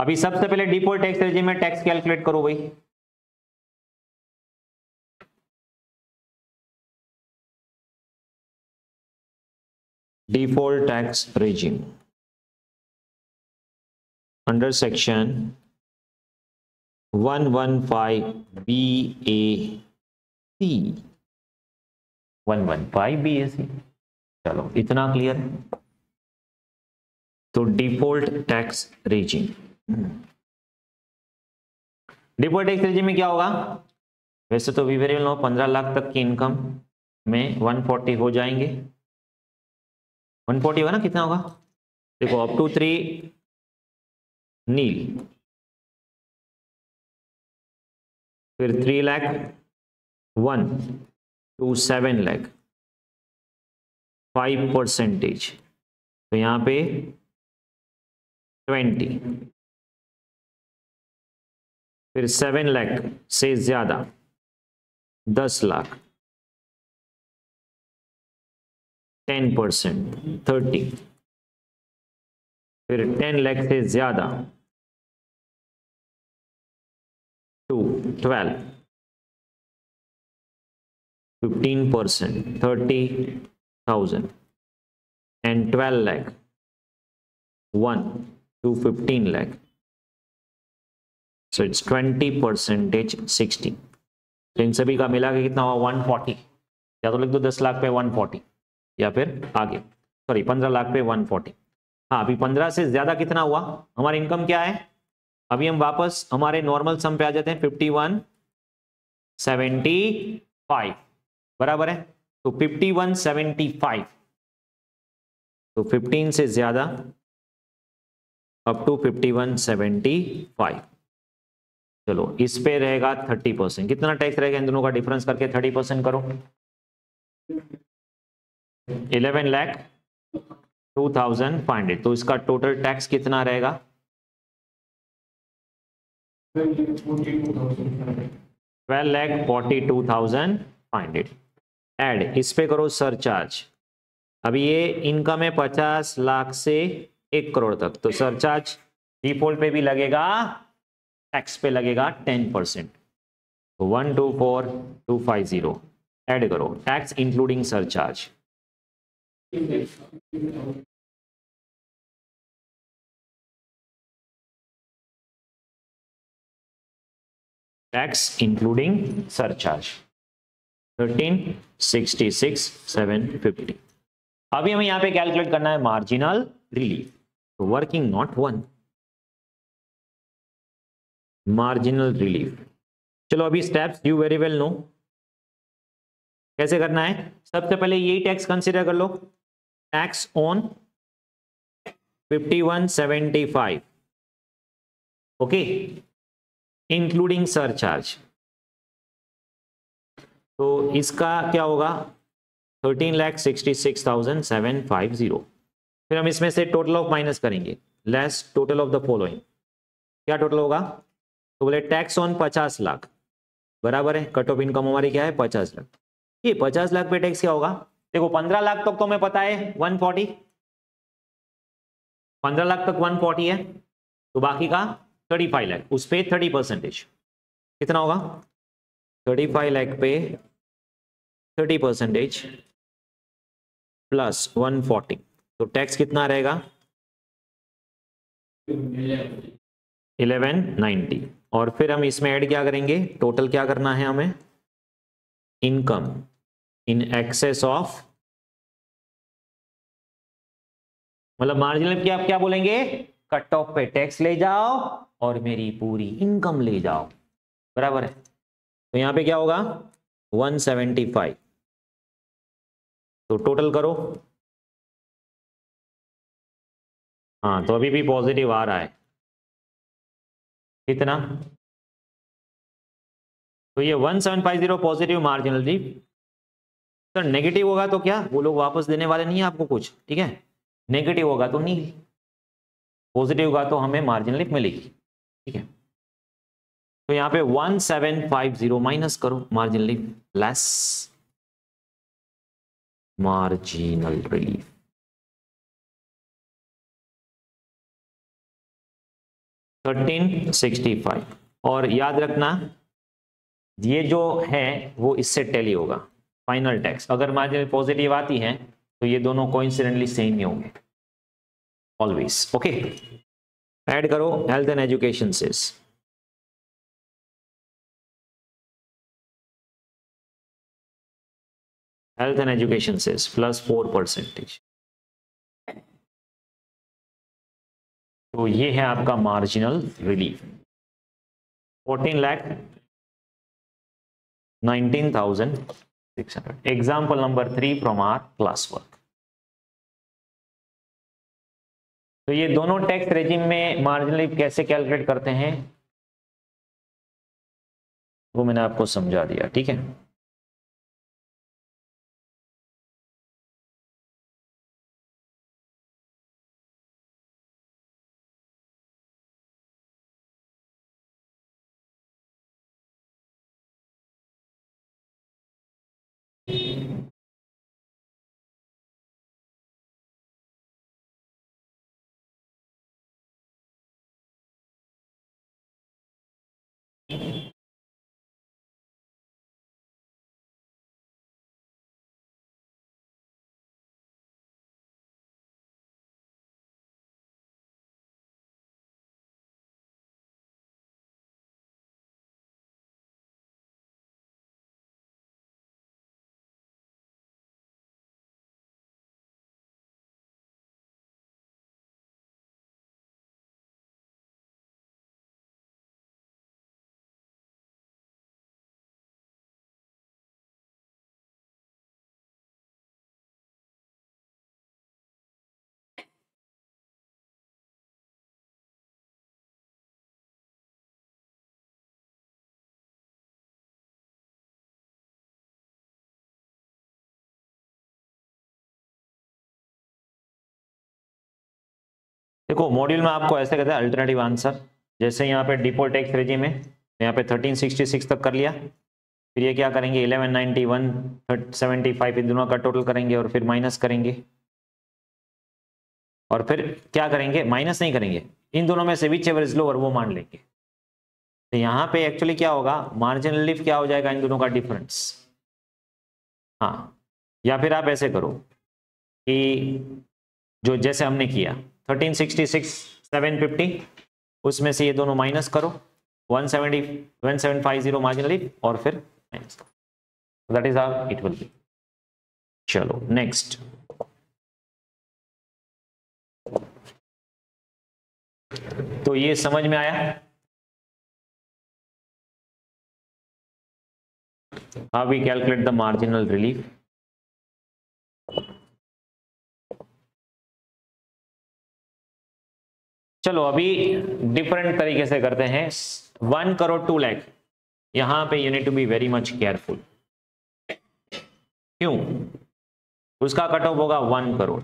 [SPEAKER 1] अभी सबसे पहले डिफॉल्ट टैक्स रेजिम में टैक्स कैलकुलेट करो भाई। Default tax regime under section 115 BAC, 115 BAC। चलो इतना क्लियर है। तो default tax regime, default tax regime में क्या होगा? वैसे तो वी वेरिएबल नो 15 लाख तक की इनकम में 140 हो जाएंगे, 140 होगा ना, कितना होगा देखो, अप टू 3 नील, फिर 3 लाख 1 to 7 लाख 5%, तो यहां पे 20, फिर 7 लाख से ज्यादा 10 लाख 10%, 30, फिर 10 लाख से ज्यादा 2, 12, 15%, 30,000, and 12 lakh 1 to 15 lakh, so it's 20%, 60। तो इन सभी का मिला के कितना हुआ? 140, या तो लिख दो 10 लाख पे 140, या फिर आगे सॉरी 15 लाख पे 140। हाँ अभी 15 से ज्यादा कितना हुआ? हमारी इनकम क्या है? अभी हम वापस हमारे नॉर्मल सम पे आ जाते हैं, 5175 बराबर है। तो 5175, तो 15 से ज्यादा अप टू 5175, चलो इस पे रहेगा 30%। कितना टैक्स रहेगा इन दोनों का डिफरेंस करके 30% करो। 11,02,500। तो इसका टोटल टैक्स कितना रहेगा? 12,42,500। ऐड इस पे करो सरचार्ज। अभी ये इनकम है 50 लाख से 1 करोड़ तक, तो सरचार्ज डिफॉल्ट पे भी लगेगा, टैक्स पे लगेगा 10%। तो 124,250 ऐड करो tax including surcharge. Tax including surcharge 1366,750। अभी हमें यहां पे कैलकुलेट करना है मार्जिनल रिलीफ। तो working note one, marginal relief. चलो अभी steps you very well know कैसे करना है। सबसे पहले यही टैक्स कंसीडर कर लो, tax on 5175, okay, including surcharge. तो इसका क्या होगा? 13,66,750। फिर हम इसमें से टोटल ऑफ माइनस करेंगे, less total of the following. क्या टोटल होगा? तो बोले टैक्स ऑन 50 लाख बराबर है, कट ऑफ इनकम हमारी क्या है 50 लाख। ये 50 लाख पे टैक्स क्या होगा? देखो 15 लाख तक तो हमें पता है 140, 15 लाख तक 140 है, तो बाकी का 35 लाख उस पे 30%। कितना होगा? 35 लाख पे 30% प्लस 140, तो टैक्स कितना रहेगा? 1190। और फिर हम इसमें ऐड क्या करेंगे? टोटल क्या करना है हमें? इनकम इन एक्सेस ऑफ, मतलब मार्जिनल की आप क्या बोलेंगे? कट ऑफ पे टैक्स ले जाओ और मेरी पूरी इनकम ले जाओ, बराबर है। तो यहां पे क्या होगा? 175। तो टोटल करो। हाँ तो अभी भी पॉजिटिव आ रहा है। कितना? तो ये 1750 positive marginal relief. Sir negative होगा तो क्या? वो लोग वापस देने वाले नहीं है आपको कुछ, ठीक है। नेगेटिव होगा तो नहीं, पॉजिटिव होगा तो हमें मार्जिनल रिलीफ मिलेगी, ठीक है। तो यहाँ पे 1750 माइनस करो marginal relief, less marginal relief. $1365। और याद रखना ये जो है वो इससे टैली होगा फाइनल टैक्स। अगर मार्जिन पॉजिटिव आती है तो ये दोनों कोइंसिडेंटली सेम ही होंगे ऑलवेज, ओके। ऐड करो हेल्थ एंड एजुकेशन से, हेल्थ एंड एजुकेशन से प्लस 4%। तो ये है आपका marginal relief 14,19,600। Example number 3 from our class work. तो ये दोनों टैक्स रेजिम में मार्जिनल रिलीफ कैसे कैलकुलेट करते हैं वो मैंने आपको समझा दिया, ठीक है। देखो मॉड्यूल में आपको ऐसे कहते हैं अल्टरनेटिव आंसर। जैसे यहाँ पे डिफॉल्ट टैक्स रेजिम है, यहाँ पे 1366 तक कर लिया, फिर ये क्या करेंगे 1191 75 इन दोनों का टोटल करेंगे और फिर माइनस करेंगे, और फिर क्या करेंगे, माइनस नहीं करेंगे, इन दोनों में से विच एवर इज लोअर वो मान लेंगे। तो यहाँ पे एक्चुअली क्या होगा, मार्जिनल रिलीफ क्या हो जाएगा, इन दोनों का डिफरेंस। हाँ, या फिर आप ऐसे करो कि जो जैसे हमने किया 1366 750, उसमें से ये दोनों माइनस करो, 1750 मार्जिनल रिलीफ और फिर माइनस करो, that is how it will be. चलो नेक्स्ट, तो ये समझ में आया। How we calculate the marginal relief? चलो अभी डिफरेंट तरीके से करते हैं। 1 करोड़ 2 लाख, यहां पे you need to be very much careful. क्यों? उसका कट ऑफ होगा 1 करोड़,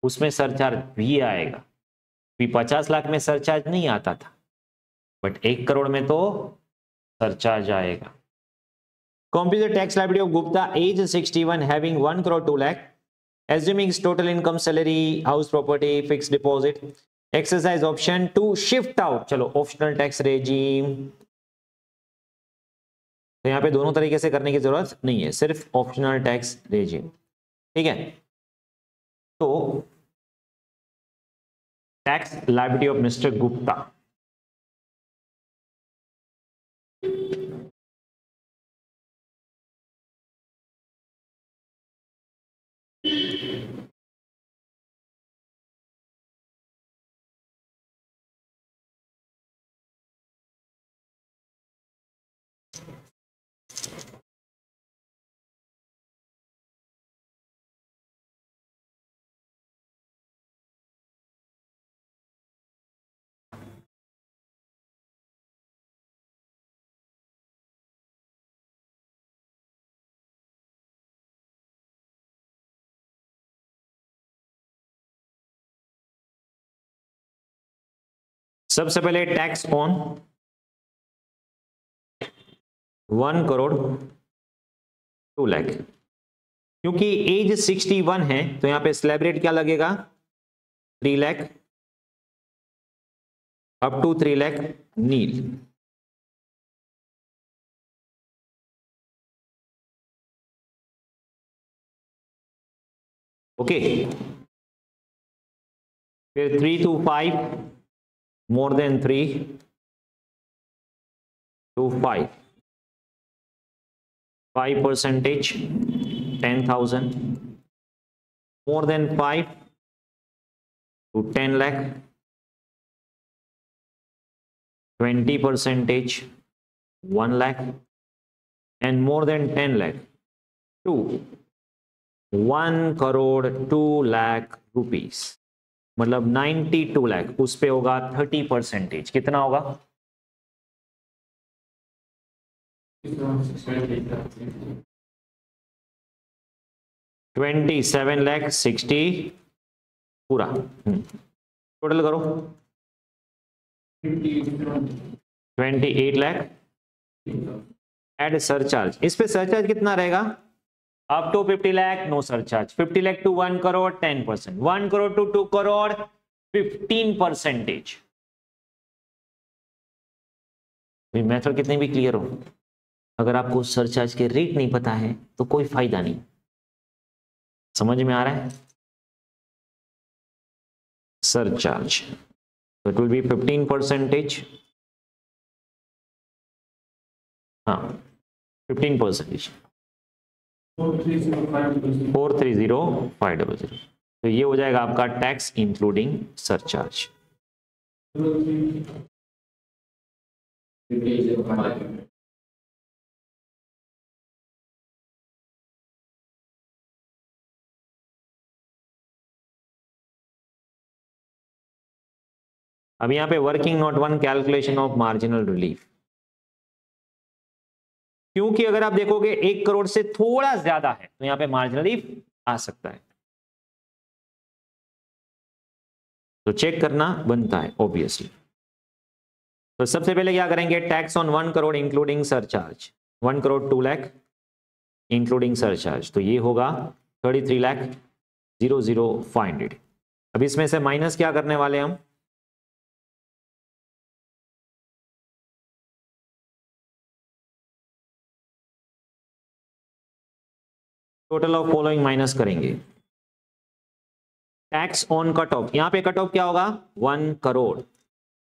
[SPEAKER 1] उसमें सरचार्ज भी आएगा। 50 लाख में सरचार्ज नहीं आता था, बट 1 करोड़ में तो सरचार्ज आएगा। Compute the tax liability of Gupta, age 61, having 1 crore 2 lakh, assuming his total income, salary, house property, fixed deposit. Exercise option to shift out. चलो optional tax regime, तो यहाँ पे दोनों तरीके से करने की जरूरत नहीं है, सिर्फ ऑप्शनल टैक्स रेजिम। ठीक है, तो tax liability of mister Gupta, सबसे पहले टैक्स ऑन 1 करोड़ 2 लाख, क्योंकि एज 61 है तो यहां पे स्लैब रेट क्या लगेगा, 3 lakh up to 3 lakh nil. Okay, फिर 3 to 5, more than 3 to 5, 5%, 10,000, more than 5 to 10 lakh, 20%, 1 lakh, and more than 10 lakh to 1 crore 2 lakh rupees, मतलब 92 लाख, उस पे होगा 30%। कितना होगा, 27 लाख 60 पूरा। टोटल करो 28 लाख, एड सरचार्ज, इस पे सरचार्ज कितना रहेगा, up to 50 lakh no surcharge, 50 lakh to 1 crore 10%, 1 crore to 2 crore 15%। Method कितने भी क्लियर हो, अगर आपको सरचार्ज के रेट नहीं पता है तो कोई फायदा नहीं। समझ में आ रहा है, सरचार्ज तो इट विल बी 15%। हाँ 15%, 430,500, तो ये हो जाएगा आपका टैक्स इंक्लूडिंग सरचार्ज। अब यहाँ पे working note 1 calculation of marginal relief, क्योंकि अगर आप देखोगे 1 करोड़ से थोड़ा ज्यादा है तो यहाँ पे मार्जिनल रिलीफ आ सकता है। तो चेक करना बनता है ऑब्वियसली। तो सबसे पहले क्या करेंगे, tax on 1 crore including surcharge, 1 crore 2 lakh including surcharge, तो ये होगा 33 लाख 00500। अब इसमें से माइनस क्या करने वाले हम, टोटल ऑफ फॉलोइंग माइनस करेंगे। टैक्स ऑन कट ऑफ, यहां पे कट ऑफ क्या होगा 1 करोड़।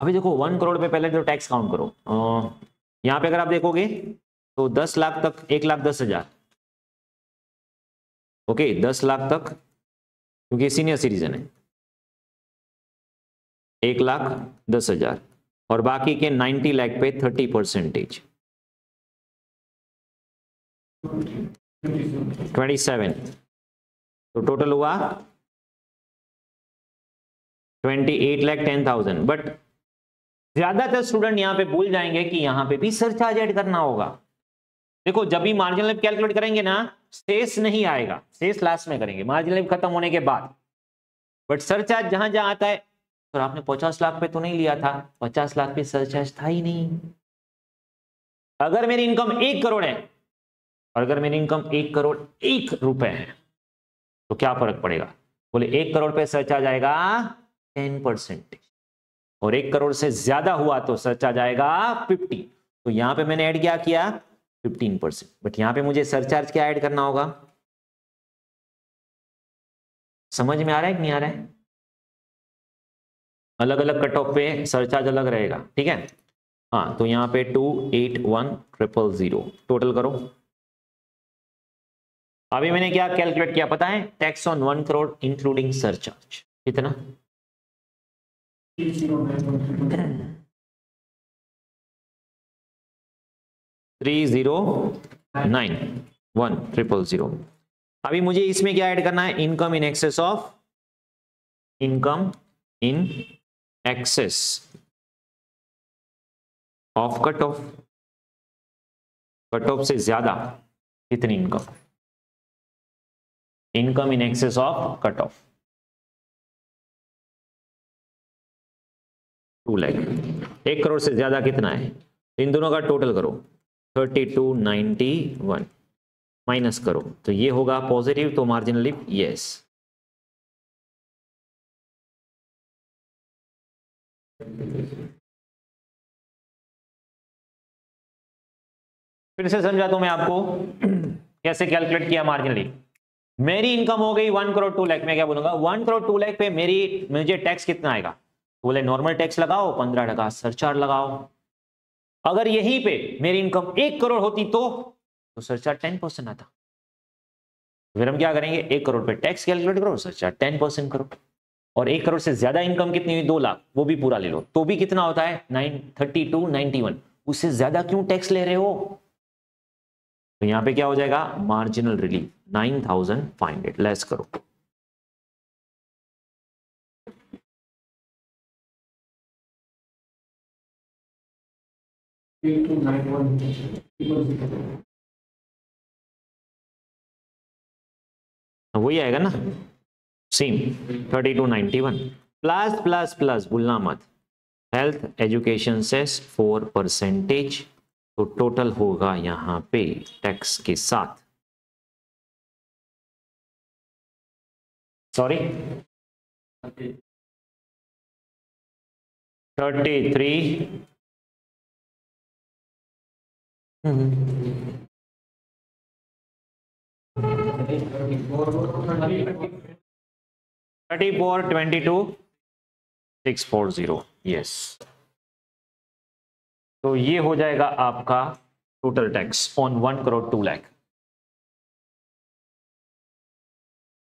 [SPEAKER 1] अभी देखो 1 करोड़ पे पहले तो टैक्स काउंट करो, यहां पे अगर आप देखोगे तो 10 लाख तक 1,10,000, ओके 10 लाख तक क्योंकि सीनियर सिटीजन है 1,10,000, और बाकी के 90 लाख पे 30%, 27, तो टोटल हुआ 28,10,000। बट ज्यादातर स्टूडेंट यहां पे भूल जाएंगे कि यहां पे भी सरचार्ज ऐड करना होगा। देखो जब भी मार्जिनल कैलकुलेट करेंगे ना, शेष नहीं आएगा, शेष लास्ट में करेंगे मार्जिनल खत्म होने के बाद। बट सरचार्ज जहां जहां आता है, तो आपने 50 लाख पे तो नहीं लिया था, 50 लाख पे सरचार्ज था ही नहीं। अगर मेरी इनकम 1 करोड़ है, और अगर मेरी इनकम 1 करोड़ 1 रुपए है, तो क्या फर्क पड़ेगा, बोले 1 करोड़ पे सरचार्ज आएगा 10%, और 1 करोड़ से ज्यादा हुआ तो सरचार्ज आएगा 50। तो यहां पे मैंने ऐड क्या किया 15%, बट यहां पे मुझे सरचार्ज क्या ऐड करना होगा, समझ में आ रहा है कि नहीं आ रहा है? अलग अलग कट ऑफ पे सरचार्ज अलग रहेगा, ठीक है। हाँ तो यहाँ पे 281,000 टोटल करो। अभी मैंने क्या कैलकुलेट किया पता है, tax on 1 crore including surcharge, कितना 309,100। अभी मुझे इसमें क्या ऐड करना है, income in excess of, income in excess of cut of, cut of से ज्यादा कितनी income, income in excess of cut of 2 lakh, 1 crore से ज्यादा कितना है, इन दोनों का टोटल करो 3291 माइनस करो, तो ये होगा पॉजिटिव, तो मार्जिनली यस। फिर से समझाता हूं मैं आपको कैसे कैलकुलेट किया मार्जिनली। मेरी इनकम हो गई 1 करोड़ 2 लाख, मैं क्या बोलूंगा 1 करोड़ 2 लाख पे मेरी मुझे टैक्स कितना आएगा, बोले नॉर्मल टैक्स लगाओ 15% सरचार्ज लगाओ। अगर यहीं पे मेरी इनकम 1 करोड़ होती तो सरचार्ज 10% आता। फिर हम क्या करेंगे, 1 करोड़ पे टैक्स कैलकुलेट करो, सरचार्ज 10% करो, और 1 करोड़ से ज्यादा इनकम कितनी हुई 2 लाख, वो भी पूरा ले लो, तो भी कितना होता है 93291, उससे ज्यादा क्यों टैक्स ले रहे हो। तो यहां पे क्या हो जाएगा, मार्जिनल रिलीफ 9,500 लेस करो, वही आएगा ना सेम 3291 प्लस प्लस प्लस भूलना मत, हेल्थ एजुकेशन सेस 4%, तो टोटल होगा यहां पे टैक्स के साथ, सॉरी 33 34,22,640 यस। तो ये हो जाएगा आपका total tax on 1 crore 2 lakh.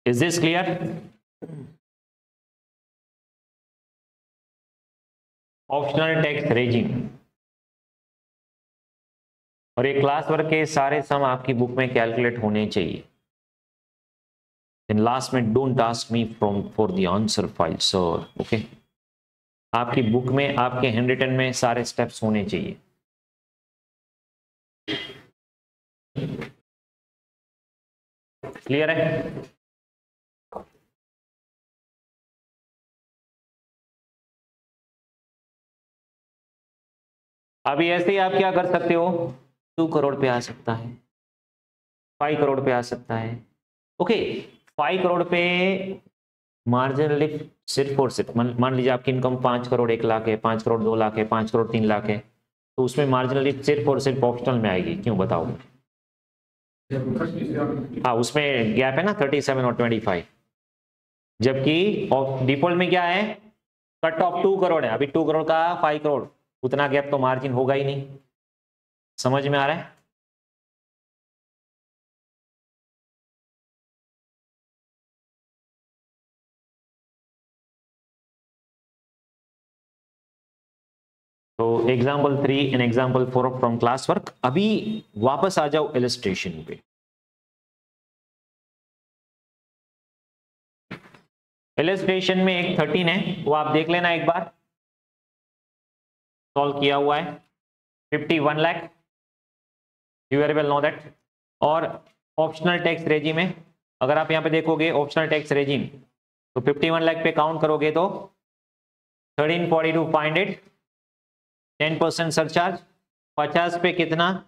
[SPEAKER 1] Is this clear? Optional tax regime, और ये क्लास वर्क के सारे सम आपकी बुक में कैलकुलेट होने चाहिए। इन लास्ट में don't ask me from for the answer file sir, okay. आपकी बुक में आपके हैंड रिटन में सारे स्टेप्स होने चाहिए। क्लियर है? अभी ऐसे ही आप क्या कर सकते हो, 2 करोड़ पे आ सकता है, 5 करोड़ पे आ सकता है। ओके, 5 करोड़ पे मार्जिनल लिफ्ट सिर्फ और सिर्फ मान लीजिए आपकी इनकम 5 करोड़ 1 लाख है, 5 करोड़ 2 लाख है, 5 करोड़ 3 लाख है, तो उसमें मार्जिनल लिफ्ट सिर्फ और सिर्फ ऑप्शनल में आएगी। क्यों बताओ? हाँ, उसमें गैप है ना 37 और 25, जबकि डिफॉल्ट में क्या है, कट ऑफ 2 करोड़ है। अभी 2 करोड़ का 5 करोड़, उतना गैप तो मार्जिन होगा ही नहीं। समझ में आ रहा है? तो example 3 and example 4 from class work. अभी वापस आ जाओ इलस्ट्रेशन पे। इलस्ट्रेशन में एक 13 है, वो आप देख लेना एक बार, सॉल्व किया हुआ है। 51 lakh, you very well know that. और ऑप्शनल टैक्स रेजिम में अगर आप यहाँ पे देखोगे ऑप्शनल टैक्स रेजिम, तो 51 लाख पे काउंट करोगे तो 1342 फाइंड इट, 10% सरचार्ज, 50 पे कितना,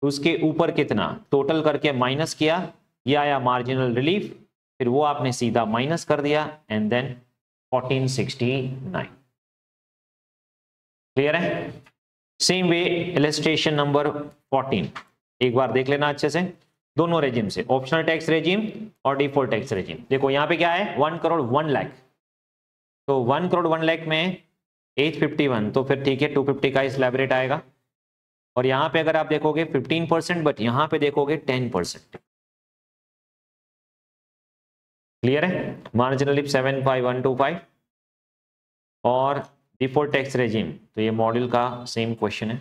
[SPEAKER 1] उसके ऊपर कितना, टोटल करके माइनस किया, ये आया मार्जिनल रिलीफ, फिर वो आपने सीधा माइनस कर दिया एंड देन 1469। क्लियर है? सेम वे इलस्ट्रेशन नंबर 14 एक बार देख लेना अच्छे से, दोनों रेजिम से, ऑप्शनल टैक्स रेजिम और डिफॉल्ट टैक्स रेजिम। देखो यहाँ पे क्या है, 1 करोड़ 1 लाख, तो 1 करोड़ 1 लाख में एज 51, तो फिर ठीक है 250 का स्लैब रेट आएगा। और यहाँ पे अगर आप देखोगे 15%, बट यहाँ पे देखोगे 10%। क्लियर है? मार्जिनल लिफ्ट 75125 और डिफॉल्ट टैक्स रेजिम, तो ये मॉड्यूल का सेम क्वेश्चन है।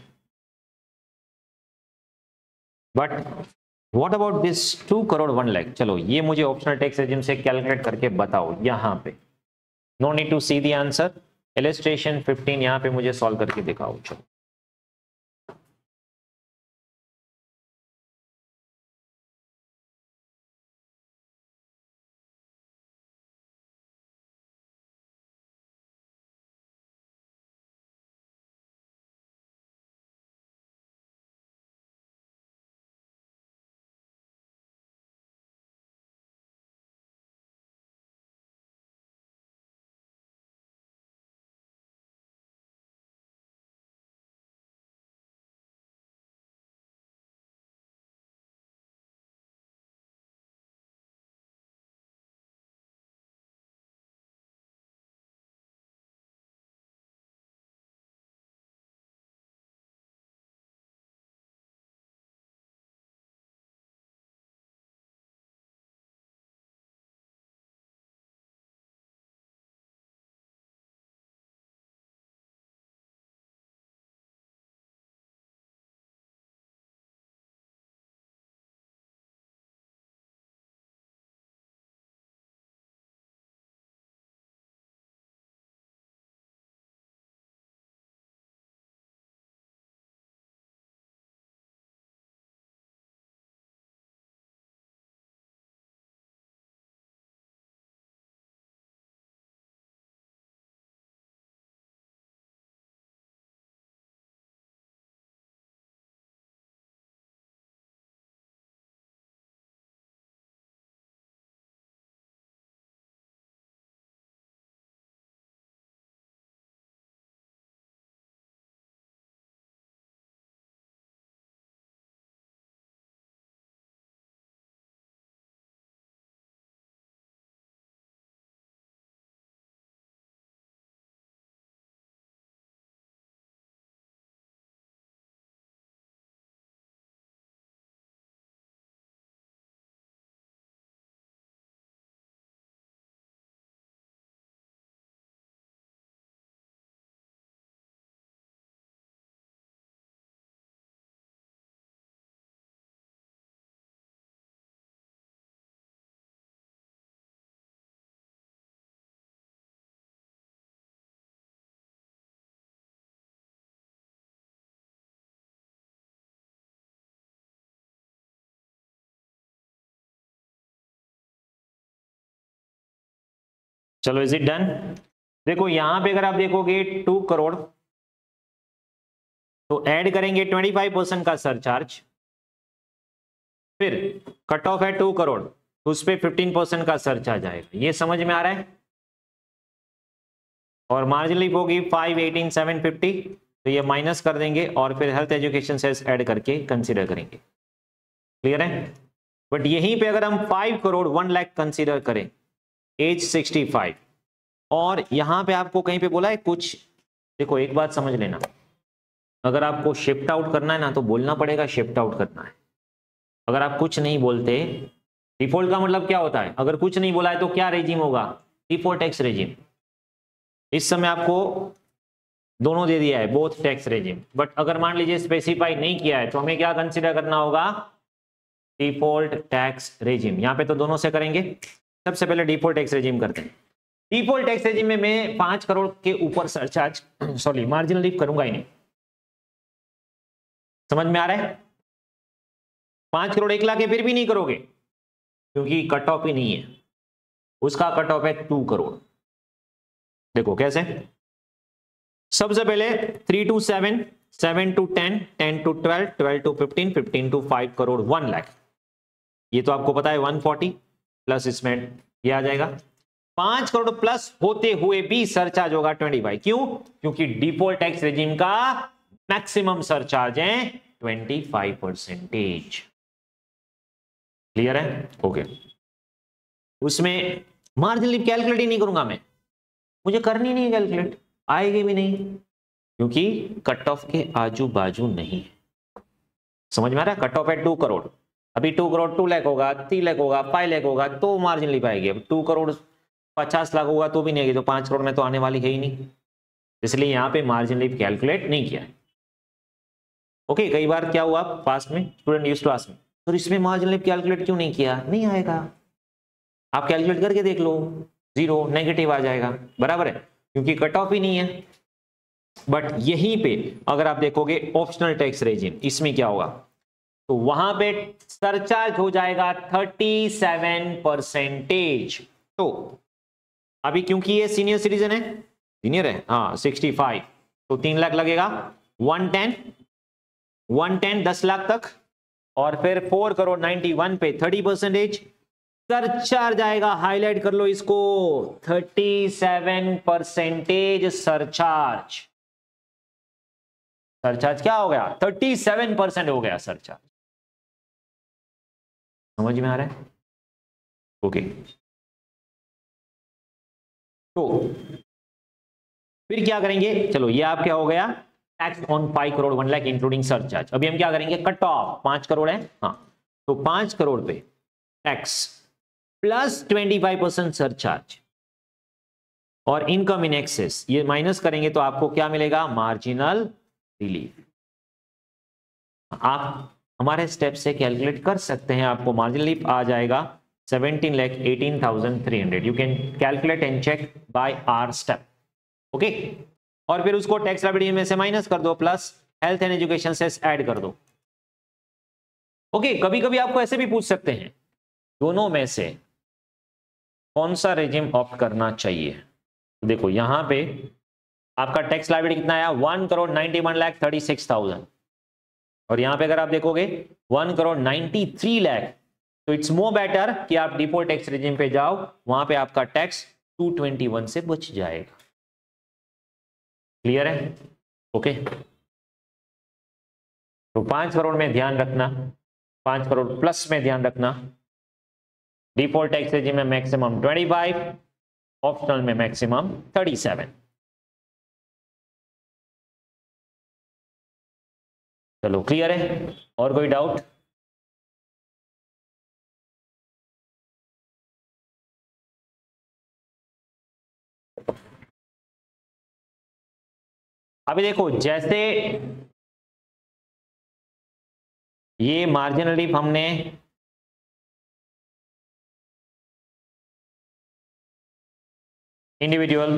[SPEAKER 1] But what about this 2 crore 1 lakh? चलो ये मुझे ऑप्शनल टैक्स रेजिम से कैलकुलेट करके बताओ यहाँ पे। No need to see the answer, illustration 15 यहाँ पे मुझे सॉल्व करके दिखाओ। चलो चलो इज इट डन? देखो यहाँ पे अगर आप देखोगे 2 करोड़ तो ऐड करेंगे 25% का सरचार्ज, फिर कट ऑफ है 2 करोड़ तो उस पर 15% का सरचार्ज आएगा। ये समझ में आ रहा है? और मार्जिन लीप होगी 518,750, तो ये माइनस कर देंगे और फिर हेल्थ एजुकेशन सेस ऐड करके कंसीडर करेंगे। क्लियर है? बट यहीं पे अगर हम 5 करोड़ 1 लाख कंसीडर करें एज 65, और यहां पे आपको कहीं पे बोला है कुछ, देखो एक बात समझ लेना, अगर आपको शिफ्ट आउट करना है ना तो बोलना पड़ेगा शिफ्ट आउट करना है। अगर आप कुछ नहीं बोलते, डिफॉल्ट का मतलब क्या होता है, अगर कुछ नहीं बोला है तो क्या रेजिम होगा, डिफॉल्ट टैक्स रेजिम। इस समय आपको दोनों दे दिया है, बोथ टैक्स रेजिम, बट अगर मान लीजिए स्पेसिफाई नहीं किया है तो हमें क्या कंसीडर करना होगा, डिफॉल्ट टैक्स रेजिम। यहां पे तो दोनों से करेंगे, सबसे पहले डिफॉल्ट टैक्स रेजिम करते हैं। डिफॉल्ट टैक्स रेजिम में मैं 5 करोड़ के ऊपर सरचार्ज सॉरी मार्जिनल लीप करूंगा ही नहीं। समझ में आ रहा है? 5 करोड़ 1 लाख है फिर भी नहीं करोगे, क्योंकि कट ऑफ ही नहीं है, उसका कट ऑफ है 2 करोड़। देखो कैसे, सबसे पहले 3 to 7, 7 to 10, 10 to 12, 12 to 15, 15 to 5 crore 1 lakh. ये तो आपको पता है 140 प्लस इसमें ये आ जाएगा 5 करोड़ प्लस होते हुए भी सरचार्ज होगा 25। क्यों? क्योंकि डिफॉल्ट टैक्स रेजिम का मैक्सिमम सरचार्ज है 25%। क्लियर है? ओके। उसमें मार्जिन लीप कैलकुलेट ही नहीं करूंगा मैं, मुझे करनी नहीं है कैलकुलेट, आएगी भी नहीं, क्योंकि कट ऑफ के आजू बाजू नहीं है। समझ में आ रहा है? कट ऑफ है 2 करोड़, अभी 2 करोड़ 2 लाख होगा, 3 लाख होगा, 5 लाख होगा तो मार्जिन लीप आएगी। अब 2 करोड़ 50 लाख होगा तो भी नहीं आएगी, तो 5 करोड़ में तो आने वाली है ही नहीं, इसलिए यहां पे मार्जिन लीप कैलकुलेट नहीं किया है। ओके, कई बार क्या हुआ पास्ट में, student used to ask me, तो इसमें मार्जिन लीप कैलकुलेट क्यों नहीं किया? नहीं आएगा, आप कैलकुलेट करके देख लो, जीरो नेगेटिव आ जाएगा, बराबर है, क्योंकि कट ऑफ ही नहीं है। बट यहीं पे अगर आप देखोगे ऑप्शनल टैक्स रेजिम, इसमें क्या होगा, तो वहां पे सरचार्ज हो जाएगा 37%। तो अभी क्योंकि ये सीनियर सिटीजन है, सीनियर है हाँ 65, तो 3 लाख लगेगा, 110 10 लाख तक, और फिर 4 करोड़ 91 पे 30% सरचार्ज आएगा। हाईलाइट कर लो इसको, 37% सरचार्ज। सरचार्ज क्या हो गया? 37% हो गया सरचार्ज। समझ में आ रहा है? ओके, तो फिर क्या करेंगे, चलो ये आप क्या हो गया, tax on 5 crore 1 lakh including surcharge. अभी हम क्या करेंगे, कट ऑफ 5 करोड़ है, हाँ, तो 5 करोड़ पे टैक्स प्लस 25% सरचार्ज और इनकम इन एक्सेस, ये माइनस करेंगे तो आपको क्या मिलेगा, मार्जिनल रिलीफ। आप हमारे स्टेप से कैलकुलेट कर सकते हैं, आपको मार्जिनल रिलीफ आ जाएगा 17,18,300। You can calculate and check by our step. Okay, और फिर उसको टैक्स लायबिलिटी में से माइनस कर दो, प्लस हेल्थ एंड एजुकेशन से ऐड कर दो। ओके, कभी कभी आपको ऐसे भी पूछ सकते हैं, दोनों में से कौन सा रेजिम ऑप्ट करना चाहिए। तो देखो यहां पे आपका टैक्स लायबिलिटी कितना आया, 1 करोड़ 91,36,000, और यहां पे अगर आप देखोगे 1 करोड़ 93 लाख, तो इट्स मोर बेटर कि आप डिफॉल्ट टैक्स रेजिम पे जाओ, वहां पे आपका टैक्स 221 से बच जाएगा। क्लियर है? ओके, तो 5 करोड़ में ध्यान रखना, 5 करोड़ प्लस में ध्यान रखना, डिफॉल्ट टैक्स रेजिम में मैक्सिमम 25, ऑप्शनल में मैक्सिमम 37। चलो क्लियर है? और कोई डाउट? अभी देखो जैसे ये मार्जिनल रिलीफ हमने इंडिविजुअल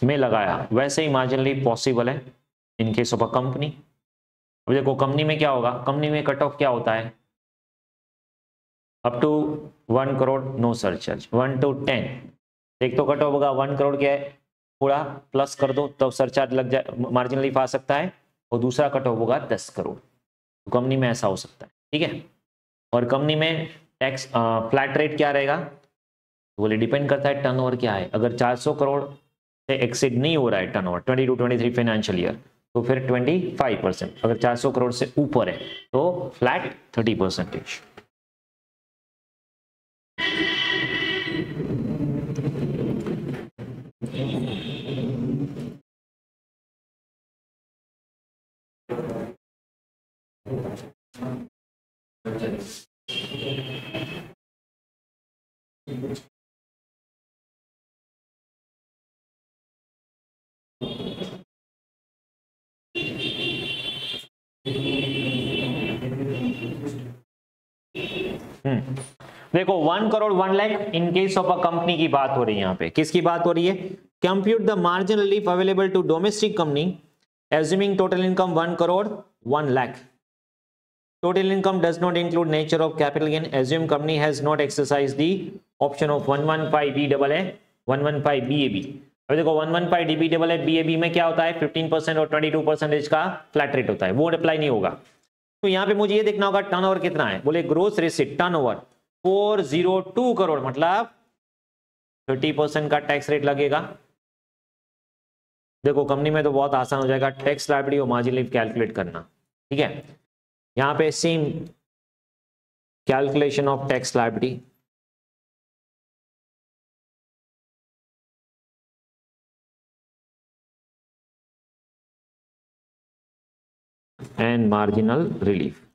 [SPEAKER 1] में लगाया, वैसे ही मार्जिनल रिलीफ पॉसिबल है in case of a company. अब देखो कंपनी में क्या होगा, कंपनी में कट ऑफ क्या होता है, up to 1 crore no surcharge, 1 to 10, एक तो कट ऑफ होगा 1 करोड़ क्या है, थोड़ा प्लस कर दो तो सरचार्ज लग जाए, मार्जिनल रिलीफ आ सकता है और दूसरा कट ऑफ होगा 10 करोड़। तो कंपनी में ऐसा हो सकता है, ठीक है। और कंपनी में टैक्स फ्लैट रेट क्या रहेगा, बोले डिपेंड करता है टर्नओवर क्या है। अगर 400 करोड़ से एक्सीड नहीं हो रहा है टर्नओवर 22-23 फाइनेंशियल ईयर, तो फिर 25%। अगर 400 करोड़ से ऊपर है तो फ्लैट 30%। देखो 1 crore 1 lakh in case of a company की बात हो रही है। यहाँ पे किसकी बात हो रही है, compute the marginal relief available to domestic company assuming total income 1 crore 1 lakh. Total income does not include nature of capital gain. Assume company has not exercise the option of 115BAA 115BAB। अब देखो 115DBAA में क्या होता है, 15% और 22% का flat rate होता है, वो अप्लाई नहीं होगा। तो यहाँ पे मुझे ये देखना होगा टर्नओवर कितना है, बोले ग्रोस रिसीट टर्नओवर 402 करोड़, मतलब 30% का टैक्स रेट लगेगा। देखो कंपनी में तो बहुत आसान हो जाएगा टैक्स लायबिलिटी और मार्जिन लिफ्ट कैलकुलेट करना, ठीक है। यहाँ पे same calculation of tax liability, and marginal relief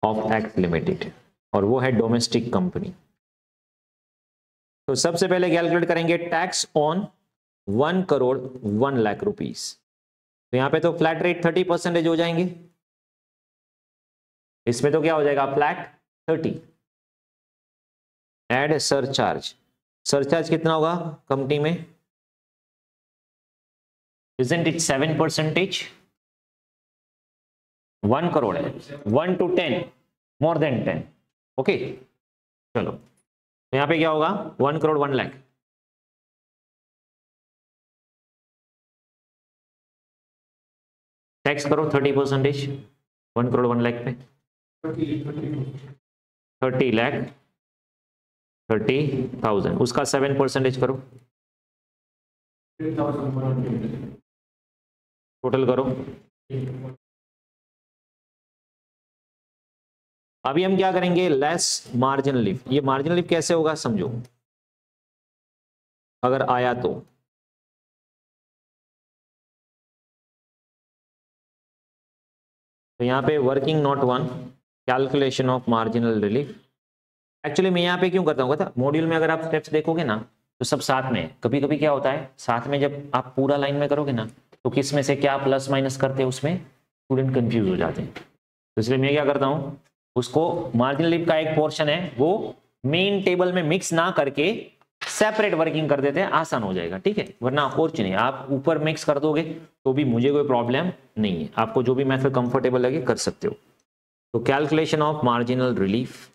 [SPEAKER 1] of tax limited, और वो है डोमेस्टिक कंपनी। तो सबसे पहले कैलकुलेट करेंगे tax on 1 crore 1 lakh rupees. तो यहां पे तो फ्लैट रेट 30% हो जाएंगे, इसमें तो क्या हो जाएगा फ्लैट 30। एड सरचार्ज, सरचार्ज कितना होगा कंपनी में, इजंट इट 7%? 1 करोड़ है, 1 to 10, मोर देन 10, ओके। चलो तो यहां पे क्या होगा 1 करोड़ 1 लाख, टैक्स करो 30%, 1 करोड़ 1 लाख पे 30 लाख 30,000, उसका 7% करो, टोटल करो। अभी हम क्या करेंगे, लेस मार्जिनल लिफ्ट। ये मार्जिनल लिफ्ट कैसे होगा समझो, अगर आया तो यहाँ पे working note 1 calculation of marginal relief. Actually मैं यहाँ पे क्यों करता हूँ पता, मॉड्यूल में अगर आप स्टेप्स देखोगे ना तो सब साथ में, कभी कभी क्या होता है साथ में जब आप पूरा लाइन में करोगे ना तो किस में से क्या प्लस माइनस करते हैं उसमें स्टूडेंट कंफ्यूज हो जाते हैं। तो इसलिए मैं क्या करता हूँ, उसको मार्जिनल लिफ्ट का एक पोर्शन है वो मेन टेबल में मिक्स ना करके सेपरेट वर्किंग कर देते हैं, आसान हो जाएगा, ठीक है। वरना कुछ नहीं, आप ऊपर मिक्स कर दोगे तो भी मुझे कोई प्रॉब्लम नहीं है, आपको जो भी मेथड कंफर्टेबल लगे कर सकते हो। तो कैलकुलेशन ऑफ मार्जिनल रिलीफ,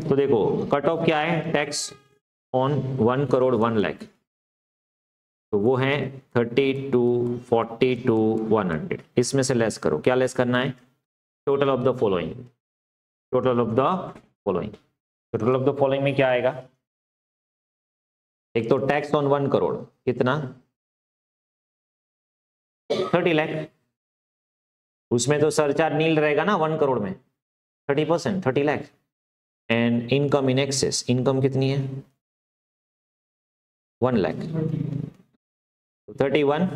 [SPEAKER 1] तो देखो कट ऑफ क्या है, टैक्स ऑन 1 करोड़ 1 लाख, तो वो है 32, 42, 100। इसमें से लेस करो, क्या लेस करना है, total of the following, total of the following. Total of the following में क्या आएगा, एक तो टैक्स ऑन 1 करोड़ कितना 30 लाख, उसमें तो सरचार्ज नील रहेगा ना 1 करोड़ में 30%, 30 lakh. And income in access, income कितनी है 1 लाख, 31।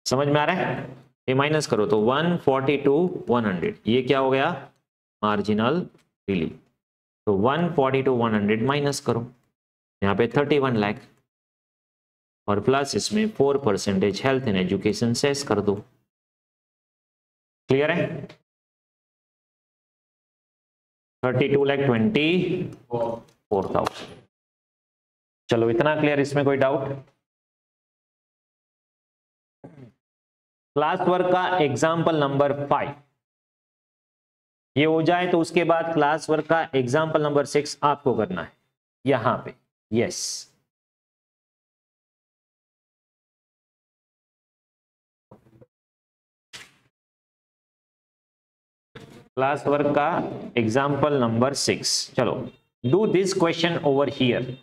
[SPEAKER 1] समझ में आ रहा है, ये माइनस करो तो 142, 100, ये क्या हो गया मार्जिनल रिलीफ। तो 142, 100 माइनस करो, यहाँ पे 31 लाख, और प्लस इसमें 4% हेल्थ एंड एजुकेशन सेस कर दो। क्लियर है, 32,24,000। चलो इतना क्लियर, इसमें कोई डाउट। क्लास वर्क का एग्जाम्पल नंबर 5, ये हो जाए तो उसके बाद क्लास वर्क का एग्जाम्पल नंबर 6 आपको करना है यहां पे। यस, क्लास वर्क का एग्जाम्पल नंबर 6। चलो, do this question over here.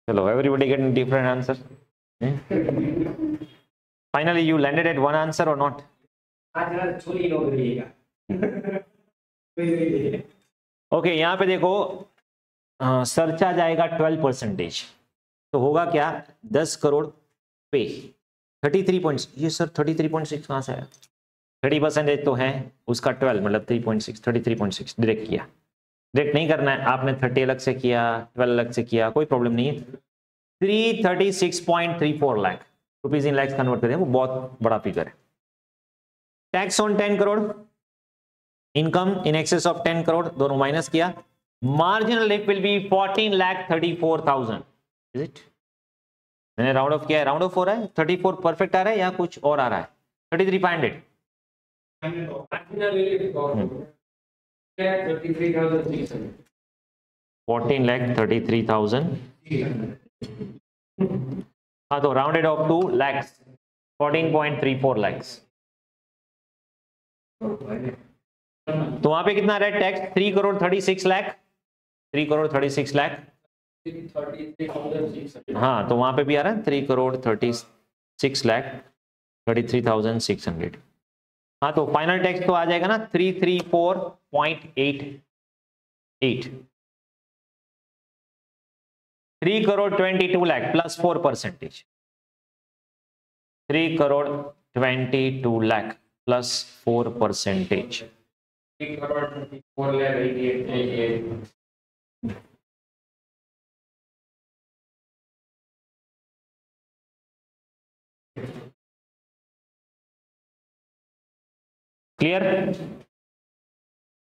[SPEAKER 1] चलो, everybody getting different answer. Finally, you landed at one answer or not? Okay, यहाँ पे देखो सरचार्ज आएगा 12%, तो होगा क्या 10 करोड़ पे 33 ये सर 33.6 कहाँ से आया? 30% तो है उसका 12 मतलब 3.6 33.6 डायरेक्ट किया। डायरेक्ट नहीं करना है, आपने 30 अलग से किया 12 अलग से किया, कोई प्रॉब्लम नहीं है। 336.34 lakh rupees in lakhs convert करें, वो बहुत बड़ा फिगर है। Tax on 10 crore, income in excess of 10 crore, दोनों माइनस किया। Marginal lip will be 14,34,000। Is it? मैंने राउंड ऑफ किया है, राउंड ऑफ हो रहा है। 34 परफेक्ट आ रहा है या कुछ और आ रहा है? 33,500 14,33,000। हाँ, तो rounded off to lakhs 14.34 lakhs. तो वहां पे कितना आ रहा है टैक्स? 3 करोड़ 36 लाख 3 करोड़ 36 लाख। हाँ, तो वहां पे भी आ रहा है 3 करोड़ 36 लाख 33,600। हाँ, तो फाइनल टैक्स तो आ जाएगा ना 334.88। 3 crore 22 lakh plus 4%। 3 crore 22 lakh plus 4%। Clear?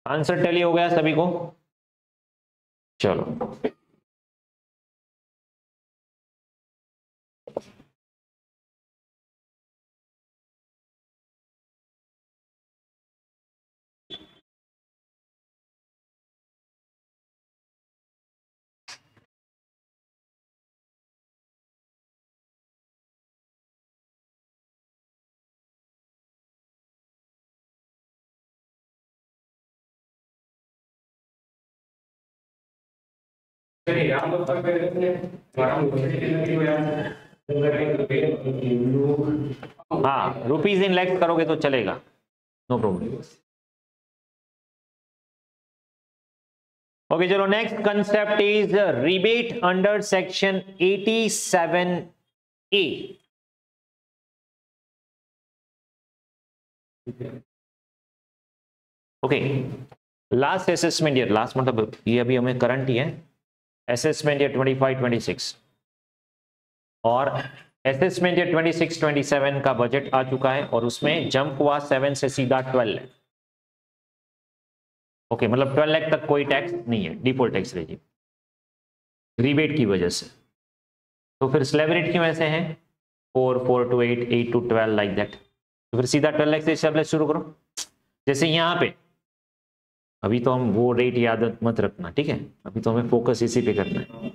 [SPEAKER 1] Answer tally हो गया सभी को? चलो, हाँ, रुपीज इन लैक्स करोगे तो चलेगा, नो प्रॉब्लम। ओके, चलो next concept is rebate under section 87A। Okay, last assessment year, last मतलब ये अभी हमें करंट ही है, असेसमेंट ईयर 25-26 और असेसमेंट ईयर 26-27 का बजट आ चुका है और उसमें जंप हुआ 7 से सीधा 12 लाख। ओके, मतलब 12 लाख तक कोई टैक्स नहीं है, डिफॉल्ट टैक्स रेजिम रिबेट की वजह से। तो फिर स्लैब रेट क्यों ऐसे हैं 4, 4 to 8, 8 to 12 लाइक दैट। तो फिर सीधा 12 लाख से स्लैब शुरू करो। जैसे यहाँ पे अभी तो हम वो रेट याद मत रखना, ठीक है, अभी तो हमें फोकस इसी पे करना है।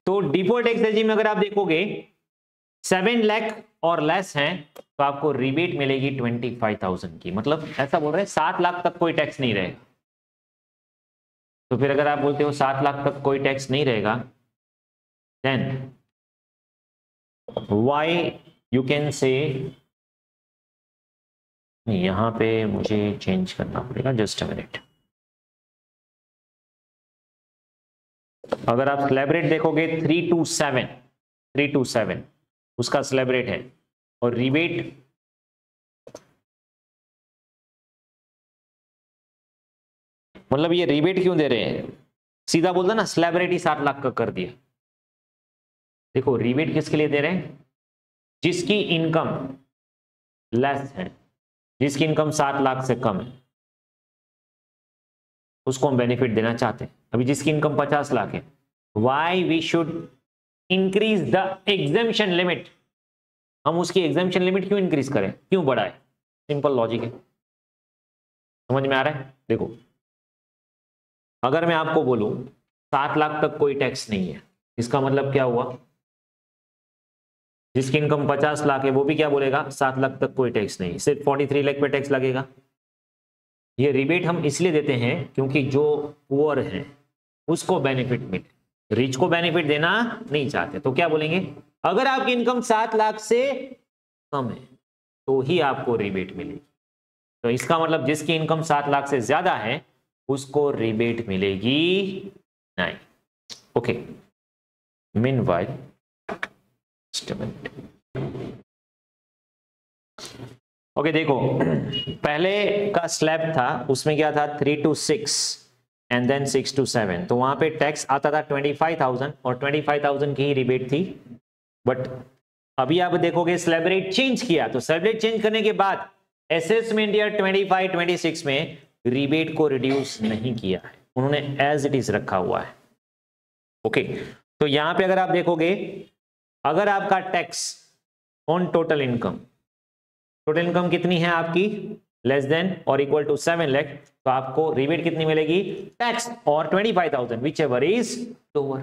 [SPEAKER 1] तो डिफॉल्ट टैक्स रेजिम में अगर आप देखोगे 7 लाख और लेस हैं तो आपको रिबेट मिलेगी 25,000 की, मतलब ऐसा बोल रहे हैं 7 लाख तक कोई टैक्स नहीं रहेगा। तो फिर अगर आप बोलते हो 7 लाख तक कोई टैक्स नहीं रहेगा, then why you can say, यहां पे मुझे चेंज करना पड़ेगा, जस्ट अ मिनट। अगर आप स्लैब रेट देखोगे 327 उसका स्लैब रेट है और रिबेट मतलब ये रिबेट क्यों दे रहे हैं, सीधा बोलता ना स्लैब रेट ही 7 लाख का कर दिया। देखो रिबेट किसके लिए दे रहे हैं? जिसकी इनकम लेस है, जिसकी इनकम 7 लाख से कम है, उसको हम बेनिफिट देना चाहते हैं। अभी जिसकी इनकम 50 लाख है, why we should increase the exemption limit, हम उसकी एग्जेम्पशन लिमिट क्यों इंक्रीज करें, क्यों बढ़ाए? सिंपल लॉजिक है, समझ में आ रहा है? देखो अगर मैं आपको बोलूं 7 लाख तक कोई टैक्स नहीं है, इसका मतलब क्या हुआ? जिसकी इनकम 50 लाख है वो भी क्या बोलेगा 7 लाख तक कोई टैक्स नहीं, सिर्फ 43 लाख पे टैक्स लगेगा। ये रिबेट हम इसलिए देते हैं क्योंकि जो पुअर हैं उसको बेनिफिट मिले। रिच को बेनिफिट देना नहीं चाहते तो क्या बोलेंगे, अगर आपकी इनकम 7 लाख से कम है तो ही आपको रिबेट मिलेगी। तो इसका मतलब जिसकी इनकम 7 लाख से ज्यादा है उसको रिबेट मिलेगी नहीं। ओके, मीनवाइल ओके देखो, पहले का स्लैब था उसमें क्या था 3 to 6 एंड देन 6 to 7, तो वहां पे टैक्स आता था 25,000 और 25,000 की ही रिबेट थी। बट अभी आप देखोगे स्लैब रेट चेंज किया, तो स्लैब रेट चेंज करने के बाद असेसमेंट ईयर 25 26 में रिबेट को रिड्यूस नहीं किया है, उन्होंने एज इट इज रखा हुआ है। ओके, तो यहां पे अगर आप देखोगे, अगर आपका टैक्स ऑन टोटल इनकम कितनी है आपकी, लेस देन और इक्वल टू 7 लाख, तो आपको रिबेट कितनी मिलेगी, टैक्स और 25,000 विच एवर इज लोअर।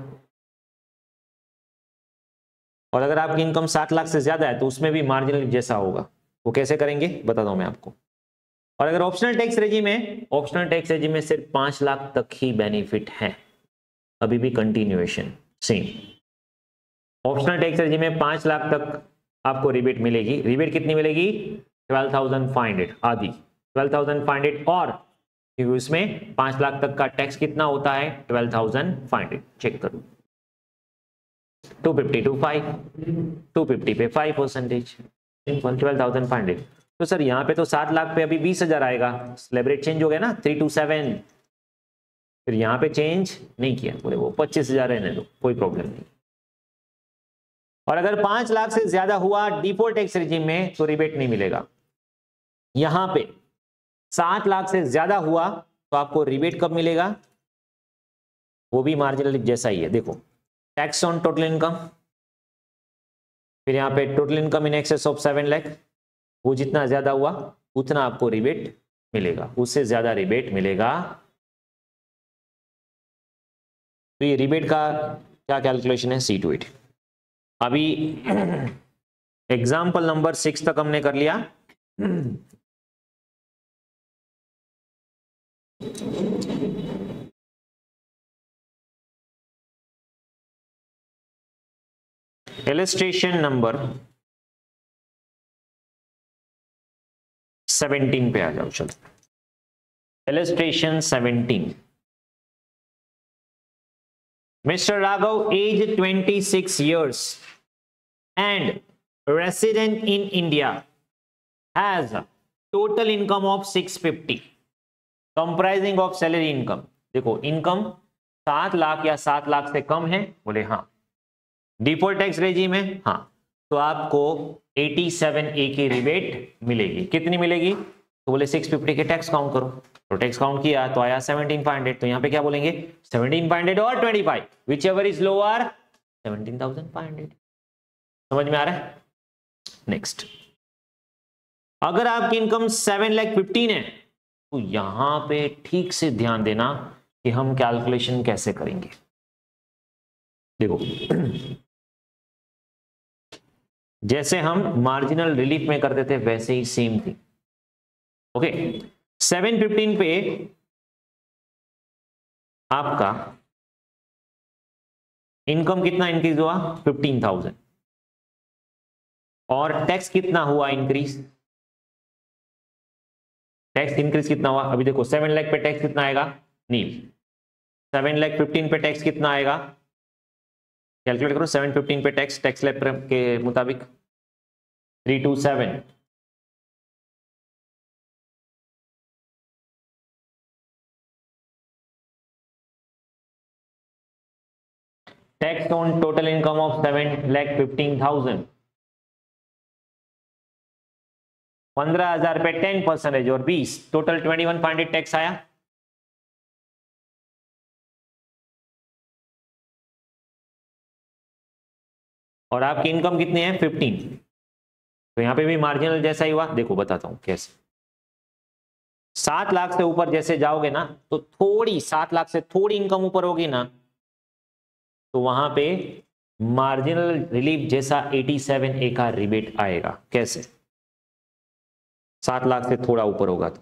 [SPEAKER 1] और अगर आपकी इनकम 7 लाख से ज्यादा है तो उसमें भी मार्जिनल जैसा होगा। वो कैसे करेंगे बताता हूं मैं आपको। और अगर ऑप्शनल टैक्स रेजिम है, ऑप्शनल टैक्स रेजिम में सिर्फ 5 लाख तक ही बेनिफिट है, अभी भी continuation same. Optional tax regime में 5 लाख तक आपको रिबेट मिलेगी। रिबेट कितनी मिलेगी, 12,500, आधी 12,500, और क्योंकि उसमें 5 लाख तक का टैक्स कितना होता है 12,500, चेक करो 250 to 5, 250 पे 5%, सिंपल 12,500। तो सर यहाँ पे तो 7 लाख पे अभी 20,000 आएगा, स्लैब रेट चेंज हो गया ना 3 to 7, फिर यहाँ पे चेंज नहीं किया, बोले वो 25,000 रहने दो, कोई प्रॉब्लम नहीं। और अगर 5 लाख से ज्यादा हुआ डिफॉल्ट टैक्स रेजिम में तो रिबेट नहीं मिलेगा। यहां पे 7 लाख से ज्यादा हुआ तो आपको रिबेट कब मिलेगा, वो भी मार्जिनल जैसा ही है। देखो टैक्स ऑन टोटल इनकम, फिर यहां पे total income in excess of 7 lakh, वो जितना ज्यादा हुआ उतना आपको रिबेट मिलेगा, उससे ज्यादा रिबेट मिलेगा। तो ये रिबेट का क्या कैलकुलेशन है, C to 8। अभी एग्जाम्पल नंबर 6 तक हमने कर लिया। इलस्ट्रेशन नंबर 17 पे आ जाओ, चलो illustration 17। Mister Raghav, age 26 years and resident in India, has total income of 650 comprising of salary income। देखो इनकम 7 लाख या 7 लाख से कम है, बोले हाँ। डिफॉल्ट टैक्स रेजिम है, हाँ, तो आपको 87A की रिबेट मिलेगी। कितनी मिलेगी, तो बोले 650 के टैक्स काउंट करो, तो टैक्स काउंट किया तो आया 17,500, तो यहां पे क्या बोलेंगे 17,500 और 25 विच एवर इज लोअर 17,500। समझ में आ रहा है। नेक्स्ट, अगर आपकी इनकम 7,15,000 है तो यहां पे ठीक से ध्यान देना कि हम कैलकुलेशन कैसे करेंगे। देखो जैसे हम मार्जिनल रिलीफ में करते थे वैसे ही सेम थी। ओके, 715 पे आपका इनकम कितना इंक्रीज हुआ 15,000, और टैक्स कितना हुआ इंक्रीज, टैक्स इंक्रीज कितना हुआ, अभी देखो 7 लाख पे टैक्स कितना आएगा नील, 7,15,000 पे टैक्स कितना आएगा, कैलकुलेट करो 715 पे टैक्स, टैक्स स्लैब के मुताबिक 327, tax on total income of 7,15,000, 15,000 पे 10% और 20, टोटल 21,500 टैक्स आया। और आपकी इनकम कितनी है 15, तो यहां पे भी मार्जिनल जैसा ही हुआ। देखो बताता हूं कैसे, 7 लाख से ऊपर जैसे जाओगे ना तो थोड़ी 7 लाख से थोड़ी इनकम ऊपर होगी ना तो वहां पे मार्जिनल रिलीफ जैसा 87A का रिबेट आएगा। कैसे, 7 लाख से थोड़ा ऊपर होगा तो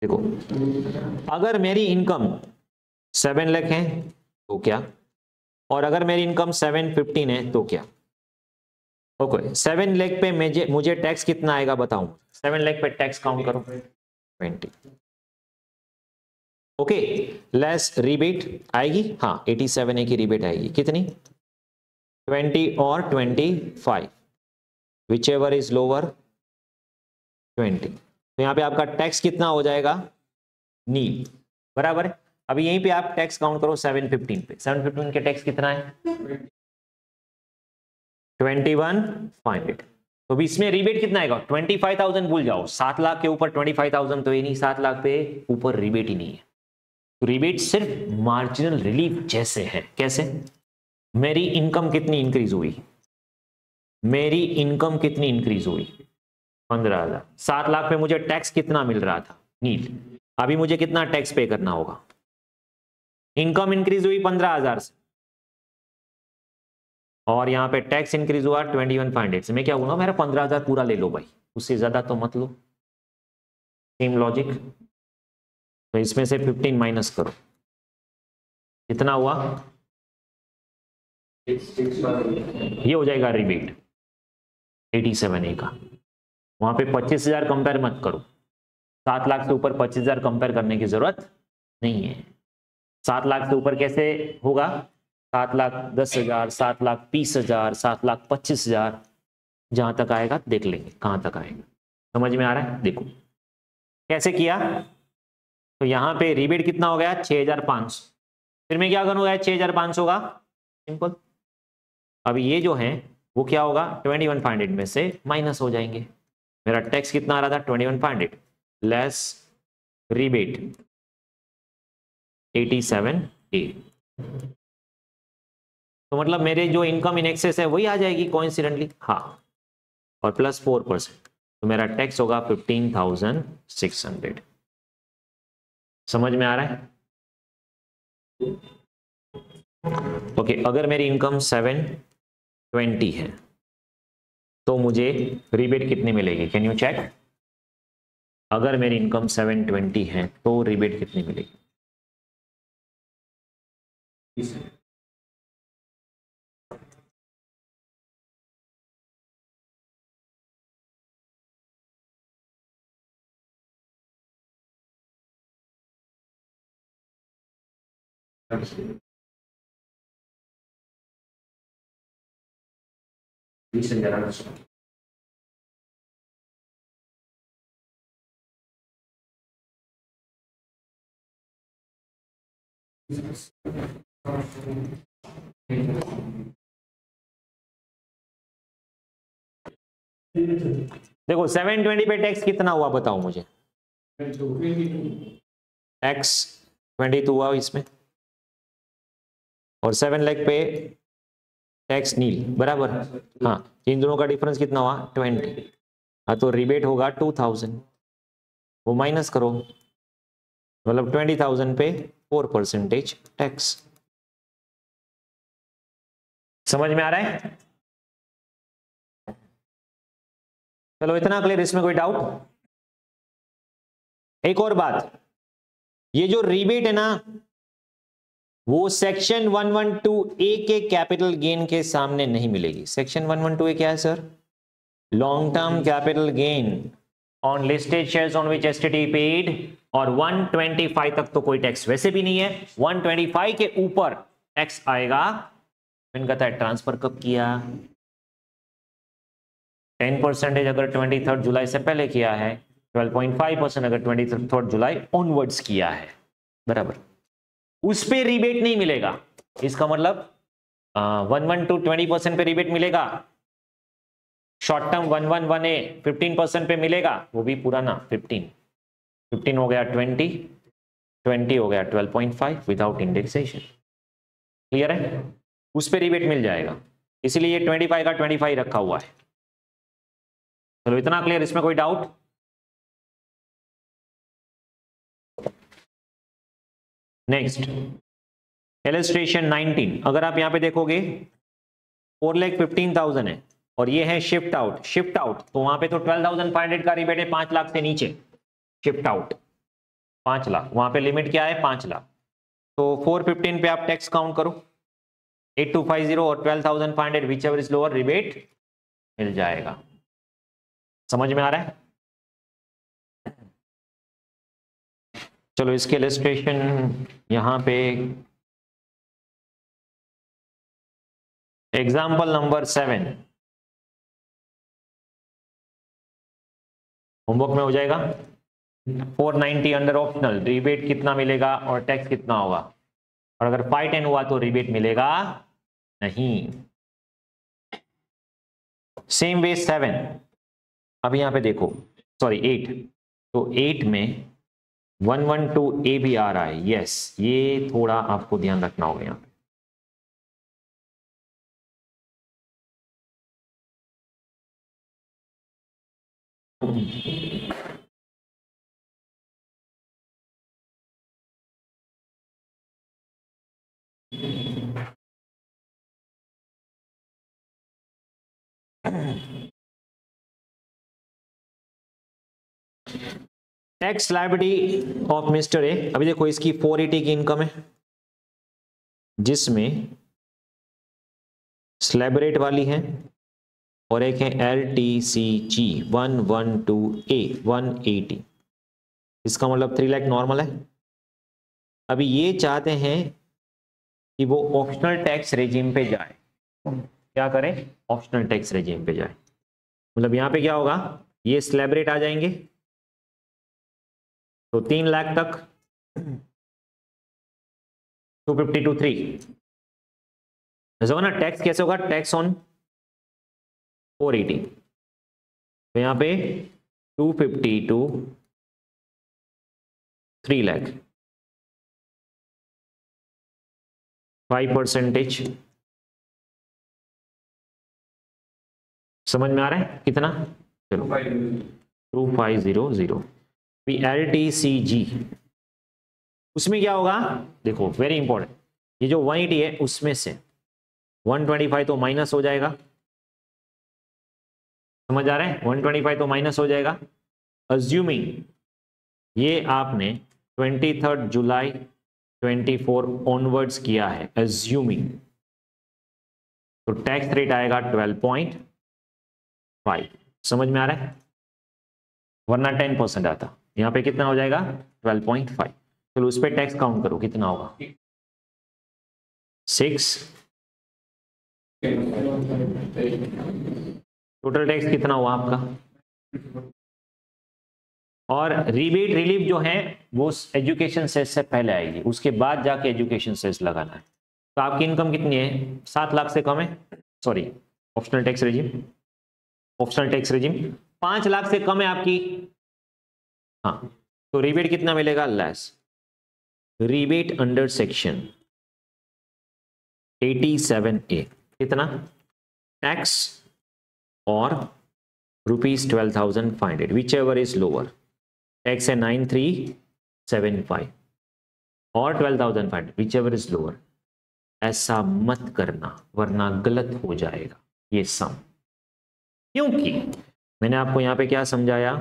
[SPEAKER 1] देखो, अगर मेरी इनकम 7 लाख है तो क्या, और अगर मेरी इनकम 715 है तो क्या। ओके, 7 लाख पे मुझे टैक्स कितना आएगा बताऊं। 7 लाख पे टैक्स काउंट करो 20। ओके, लेस रिबेट आएगी, हाँ 87 की रिबेट आएगी, कितनी 20 और 25, विच एवर इज लोअर 20। तो यहां पे आपका टैक्स कितना हो जाएगा, नील, बराबर। अभी यहीं पे आप टैक्स काउंट करो 715 पे, 715 के टैक्स कितना है 21,500। तो भी इसमें रिबेट कितना आएगा 25,000, भूल जाओ, 7 लाख के ऊपर 25,000 तो ये नहीं, 7 लाख पे ऊपर रिबेट ही नहीं है। तो रिबेट सिर्फ मार्जिनल रिलीफ जैसे है। कैसे, मेरी इनकम कितनी इंक्रीज हुई, मेरी इनकम कितनी इंक्रीज हुई 15,000, 7 लाख पे मुझे टैक्स कितना मिल रहा था नील, अभी मुझे कितना टैक्स पे करना होगा, इनकम इंक्रीज हुई 15,000 से और यहाँ पे टैक्स इंक्रीज हुआ 21,500 से, मैं क्या बोलूंगा मेरा 15,000 पूरा ले लो भाई, उससे ज्यादा तो मत लो। सेम लॉजिक, तो इसमें से 15 माइनस करो, कितना हुआ, ये हो जाएगा रिबेट 87A का। वहां पे 25,000 कंपेयर मत करो, 7 लाख से ऊपर 25,000 कंपेयर करने की जरूरत नहीं है। 7 लाख से ऊपर कैसे होगा, 7,10,000, 7,20,000, 7,25,000, जहां तक आएगा देख लेंगे कहां तक आएगा। समझ में आ रहा है, देखो कैसे किया। तो यहां पे रिबेट कितना हो गया 6,500, फिर मैं क्या करूंगा 6,500 का सिंपल, अब ये जो है वो क्या होगा 21,500 में से माइनस हो जाएंगे। मेरा टैक्स कितना आ रहा था 21,500 लेस रिबेट 87A, तो मतलब मेरे जो इनकम इन एक्सेस है वही आ जाएगी कोइंसिडेंटली, हाँ, और प्लस 4%, तो मेरा टैक्स होगा 15,600। समझ में आ रहा है। ओके, अगर मेरी इनकम 720 है तो मुझे रिबेट कितनी मिलेगी, कैन यू चेक। अगर मेरी इनकम 720 है तो रिबेट कितनी मिलेगी, देखो 720 पे टैक्स कितना हुआ बताओ मुझे, टैक्स 22 हुआ इसमें, और 7 लाख पे टैक्स नील, बराबर। हाँ, इन दोनों का डिफरेंस कितना हुआ 20, हाँ तो रिबेट होगा 2,000, वो माइनस करो, मतलब 20,000 पे 4% टैक्स। समझ में आ रहा है, चलो इतना क्लियर, इसमें कोई डाउट। एक और बात, ये जो रिबेट है ना वो सेक्शन 112A के कैपिटल गेन के सामने नहीं मिलेगी। सेक्शन 112A क्या है sir, long term capital gain on listed shares on which STT paid, और 125 तक तो कोई टैक्स वैसे भी नहीं है, 125 के ऊपर टैक्स आएगा। मैंने कहता है ट्रांसफर कब किया, 10% अगर 23 जुलाई से पहले किया है, 12.5% अगर 23 जुलाई ऑनवर्ड्स किया है, बराबर, उस पे रिबेट नहीं मिलेगा। इसका मतलब 112 20% पे रिबेट मिलेगा, शॉर्ट टर्म 111A 15% पे मिलेगा, वो भी पूरा ना 15 हो गया 20 हो गया 12.5 विदाउट इंडेक्सेशन। क्लियर है, उस पे रिबेट मिल जाएगा, इसीलिए ये 25 का 25 रखा हुआ है। चलो इतना क्लियर, इसमें कोई डाउट। नेक्स्ट इलस्ट्रेशन 19, अगर आप यहां पे देखोगे 4,15,000 है और ये है शिफ्ट आउट, शिफ्ट आउट तो वहां पे तो 12,500 का रिबेट है 5 लाख से नीचे, शिफ्ट आउट 5 लाख, वहां पे लिमिट क्या है 5 लाख। तो 415 पे आप टैक्स काउंट करो, 8250 और 12,500 whichever is lower, rebate मिल जाएगा। समझ में आ रहा है? चलो इसके इलस्ट्रेशन यहां पे एग्जाम्पल नंबर 7 होमवर्क में हो जाएगा। 490 अंडर ऑप्शनल, रिबेट कितना मिलेगा और टैक्स कितना होगा, और अगर 510 हुआ तो रिबेट मिलेगा नहीं। सेम वे 7, अब यहां पे देखो, सॉरी 8, तो 8 में 112 ए भी आ रहा है, यस, ये थोड़ा आपको ध्यान रखना होगा यहां पे। Tax liability of mister A, अभी देखो इसकी 480 की इनकम है, जिसमें स्लैब रेट वाली है, और एक है LTCG 112A 180, इसका मतलब 3 लाख नॉर्मल है। अभी ये चाहते हैं कि वो ऑप्शनल टैक्स रेजिम पे जाए, क्या करें, ऑप्शनल टैक्स रेजिम पे जाए, मतलब यहां पे क्या होगा, ये स्लैब रेट आ जाएंगे, तो 3 लाख तक 250 to 3 ऐसा होगा ना। टैक्स कैसे होगा, टैक्स ऑन 480, तो यहां पे 250 to 3 लाख 5%। समझ में आ रहा है कितना, चलो 2500 LTCG, उसमें क्या होगा, देखो वेरी इंपॉर्टेंट, ये जो 180 है उसमें से 125 तो माइनस हो जाएगा, समझ आ रहा है, 125 तो माइनस हो जाएगा। अज्यूमिंग ये आपने 23 जुलाई 24 ऑनवर्ड्स किया है, अज्यूमिंग, तो टैक्स रेट आएगा 12.5। समझ में आ रहा है, वरना 10% आता, यहां पे कितना हो जाएगा 12.5। चलो उस पर टैक्स काउंट करो कितना होगा, 6, टोटल टैक्स कितना हुआ आपका, और रिबेट रिलीफ जो है वो एजुकेशन सेस से पहले आएगी, उसके बाद जाके एजुकेशन सेस लगाना है। तो आपकी इनकम कितनी है, 7 लाख से कम है, sorry optional tax regime, optional tax regime 5 lakh से कम है आपकी, हाँ, तो रिबेट कितना मिलेगा, less, rebate under section 87A कितना, टैक्स और ₹12,500 whichever is lower, tax है 9375 और 12,500 विच एवर इज लोअर। ऐसा मत करना वरना गलत हो जाएगा ये सम, क्योंकि मैंने आपको यहां पे क्या समझाया,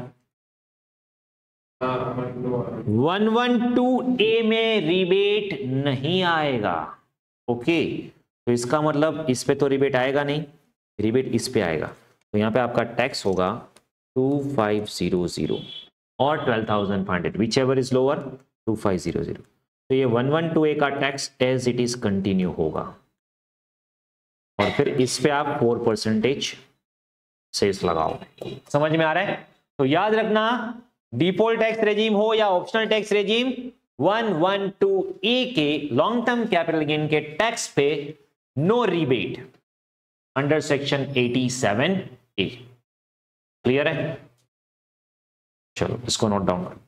[SPEAKER 1] 112A में रिबेट नहीं आएगा, ओके, तो इसका मतलब इस पे तो रिबेट आएगा नहीं, रिबेट इस पे आएगा, तो यहां पे आपका टैक्स होगा 2500 और 12,500 विच एवर इज लोअर 2500, तो ये 112A का tax as it is continue होगा, और फिर इस पे आप 4% सेस लगाओ। समझ में आ रहा है, तो याद रखना, डिफॉल्ट टैक्स रेजिम हो या ऑप्शनल टैक्स रेजिम, 112A के लॉन्ग टर्म कैपिटल गेन के टैक्स पे no rebate under section 87A। Clear है, चलो इसको नोट डाउन करो।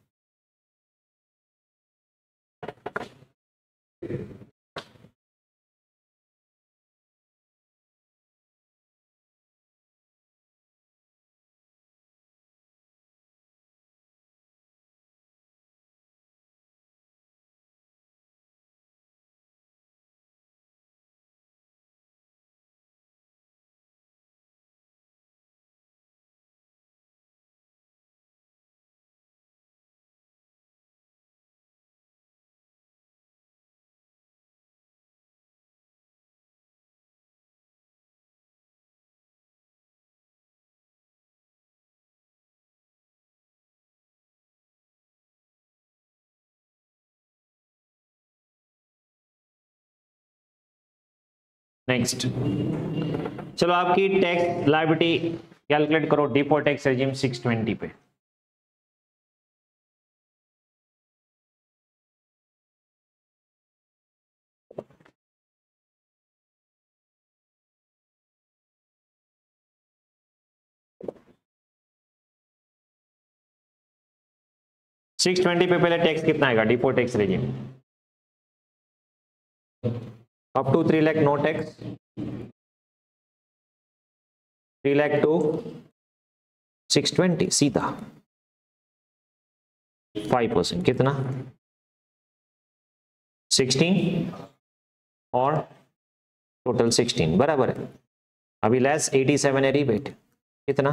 [SPEAKER 1] नेक्स्ट, चलो आपकी टैक्स लायबिलिटी कैलकुलेट करो डिफॉल्ट टैक्स रेजिम 620 पे। सिक्स 620 पे पहले टैक्स कितना आएगा default tax regime? Up to 3 lakh no tax, 3 lakh to 620 सीधा 5% कितना 16 और टोटल 16 बराबर है। अभी लेस 87 है रिबेट कितना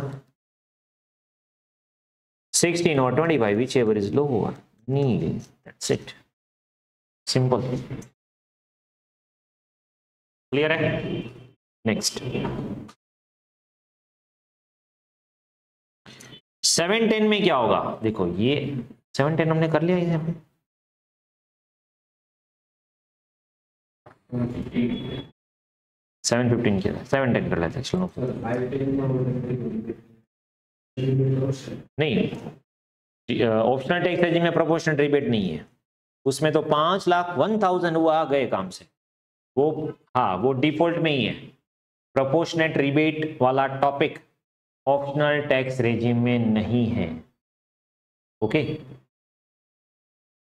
[SPEAKER 1] 16 और 25 whichever is lower nil, that's it, simple, clear है। नेक्स्ट 710 में क्या होगा? देखो ये 710 हमने कर लिया यहाँ पे, 715 किया 710 कर लेते हैं, चलो नहीं, ऑप्शनल टैक्स रेजिम में प्रोपोर्शनल रिबेट नहीं है, उसमें तो 5,01,000 हुआ गए काम से, वो हाँ वो डिफॉल्ट में ही है। प्रोपोर्शनेट रिबेट वाला टॉपिक ऑप्शनल टैक्स रेजिम में नहीं है। ओके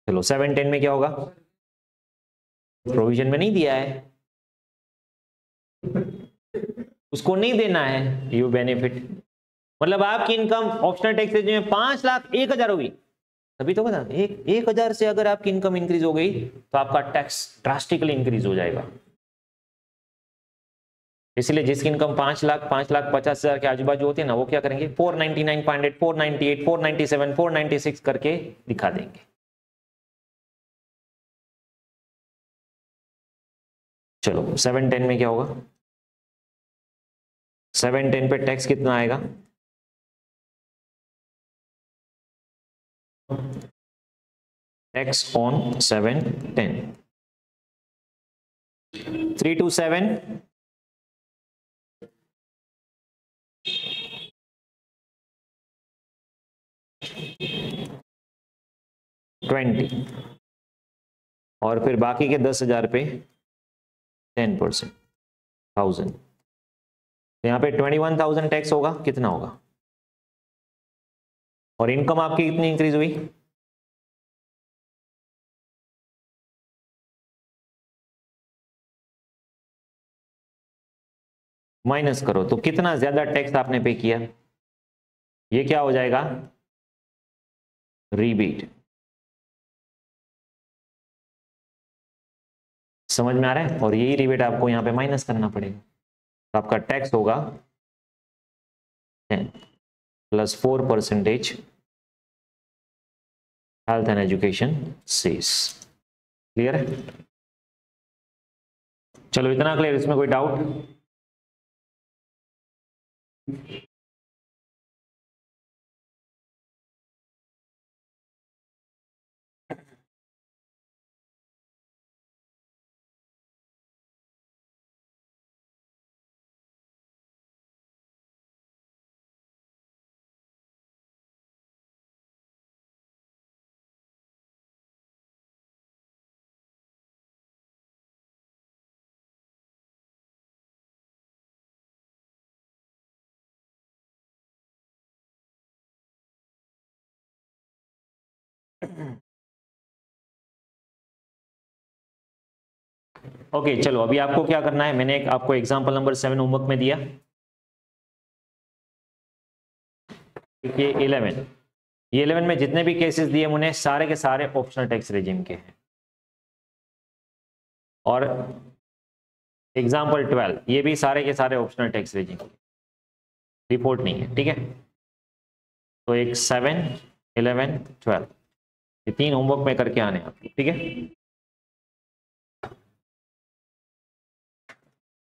[SPEAKER 1] चलो 710 में क्या होगा? प्रोविजन में नहीं दिया है, उसको नहीं देना है यू बेनिफिट, मतलब आपकी इनकम ऑप्शनल टैक्स रेजिम में 5,01,000 होगी तभी तो बता, 1,000 से अगर आपकी इनकम इंक्रीज हो गई तो आपका टैक्स ड्रास्टिकली इंक्रीज हो जाएगा। इसलिए जिसकी इनकम 5,50,000 के आजू बाजू होती है ना, वो क्या करेंगे 499.8, 498, 497, 496 करके दिखा देंगे। चलो 710 में क्या होगा? 710 पे टैक्स कितना आएगा? टैक्स ऑन 710 327 20 और फिर बाकी के 10,000 पे 10% 1000, तो यहाँ पे 21,000 टैक्स होगा, कितना होगा? और इनकम आपकी कितनी इंक्रीज हुई? माइनस करो तो कितना ज्यादा टैक्स आपने पे किया? ये क्या हो जाएगा? रीबेट। समझ में आ रहा है? और यही रिबेट आपको यहाँ पे माइनस करना पड़ेगा, तो आपका टैक्स होगा 10 plus 4% health and education cess. Clear है? चलो इतना क्लियर, इसमें कोई डाउट? ओके चलो अभी आपको क्या करना है, मैंने आपको एग्जांपल नंबर 7 होमवर्क में दिया, ये 11, ये 11 में जितने भी केसेस दिए उन्हें सारे के सारे ऑप्शनल टैक्स रेजिम के हैं, और एग्जांपल 12 ये भी सारे के सारे ऑप्शनल टैक्स रेजिम, रिपोर्ट नहीं है। ठीक है, तो एक 7, 11, 12 ये 3 होमवर्क में करके आने आपको। ठीक है।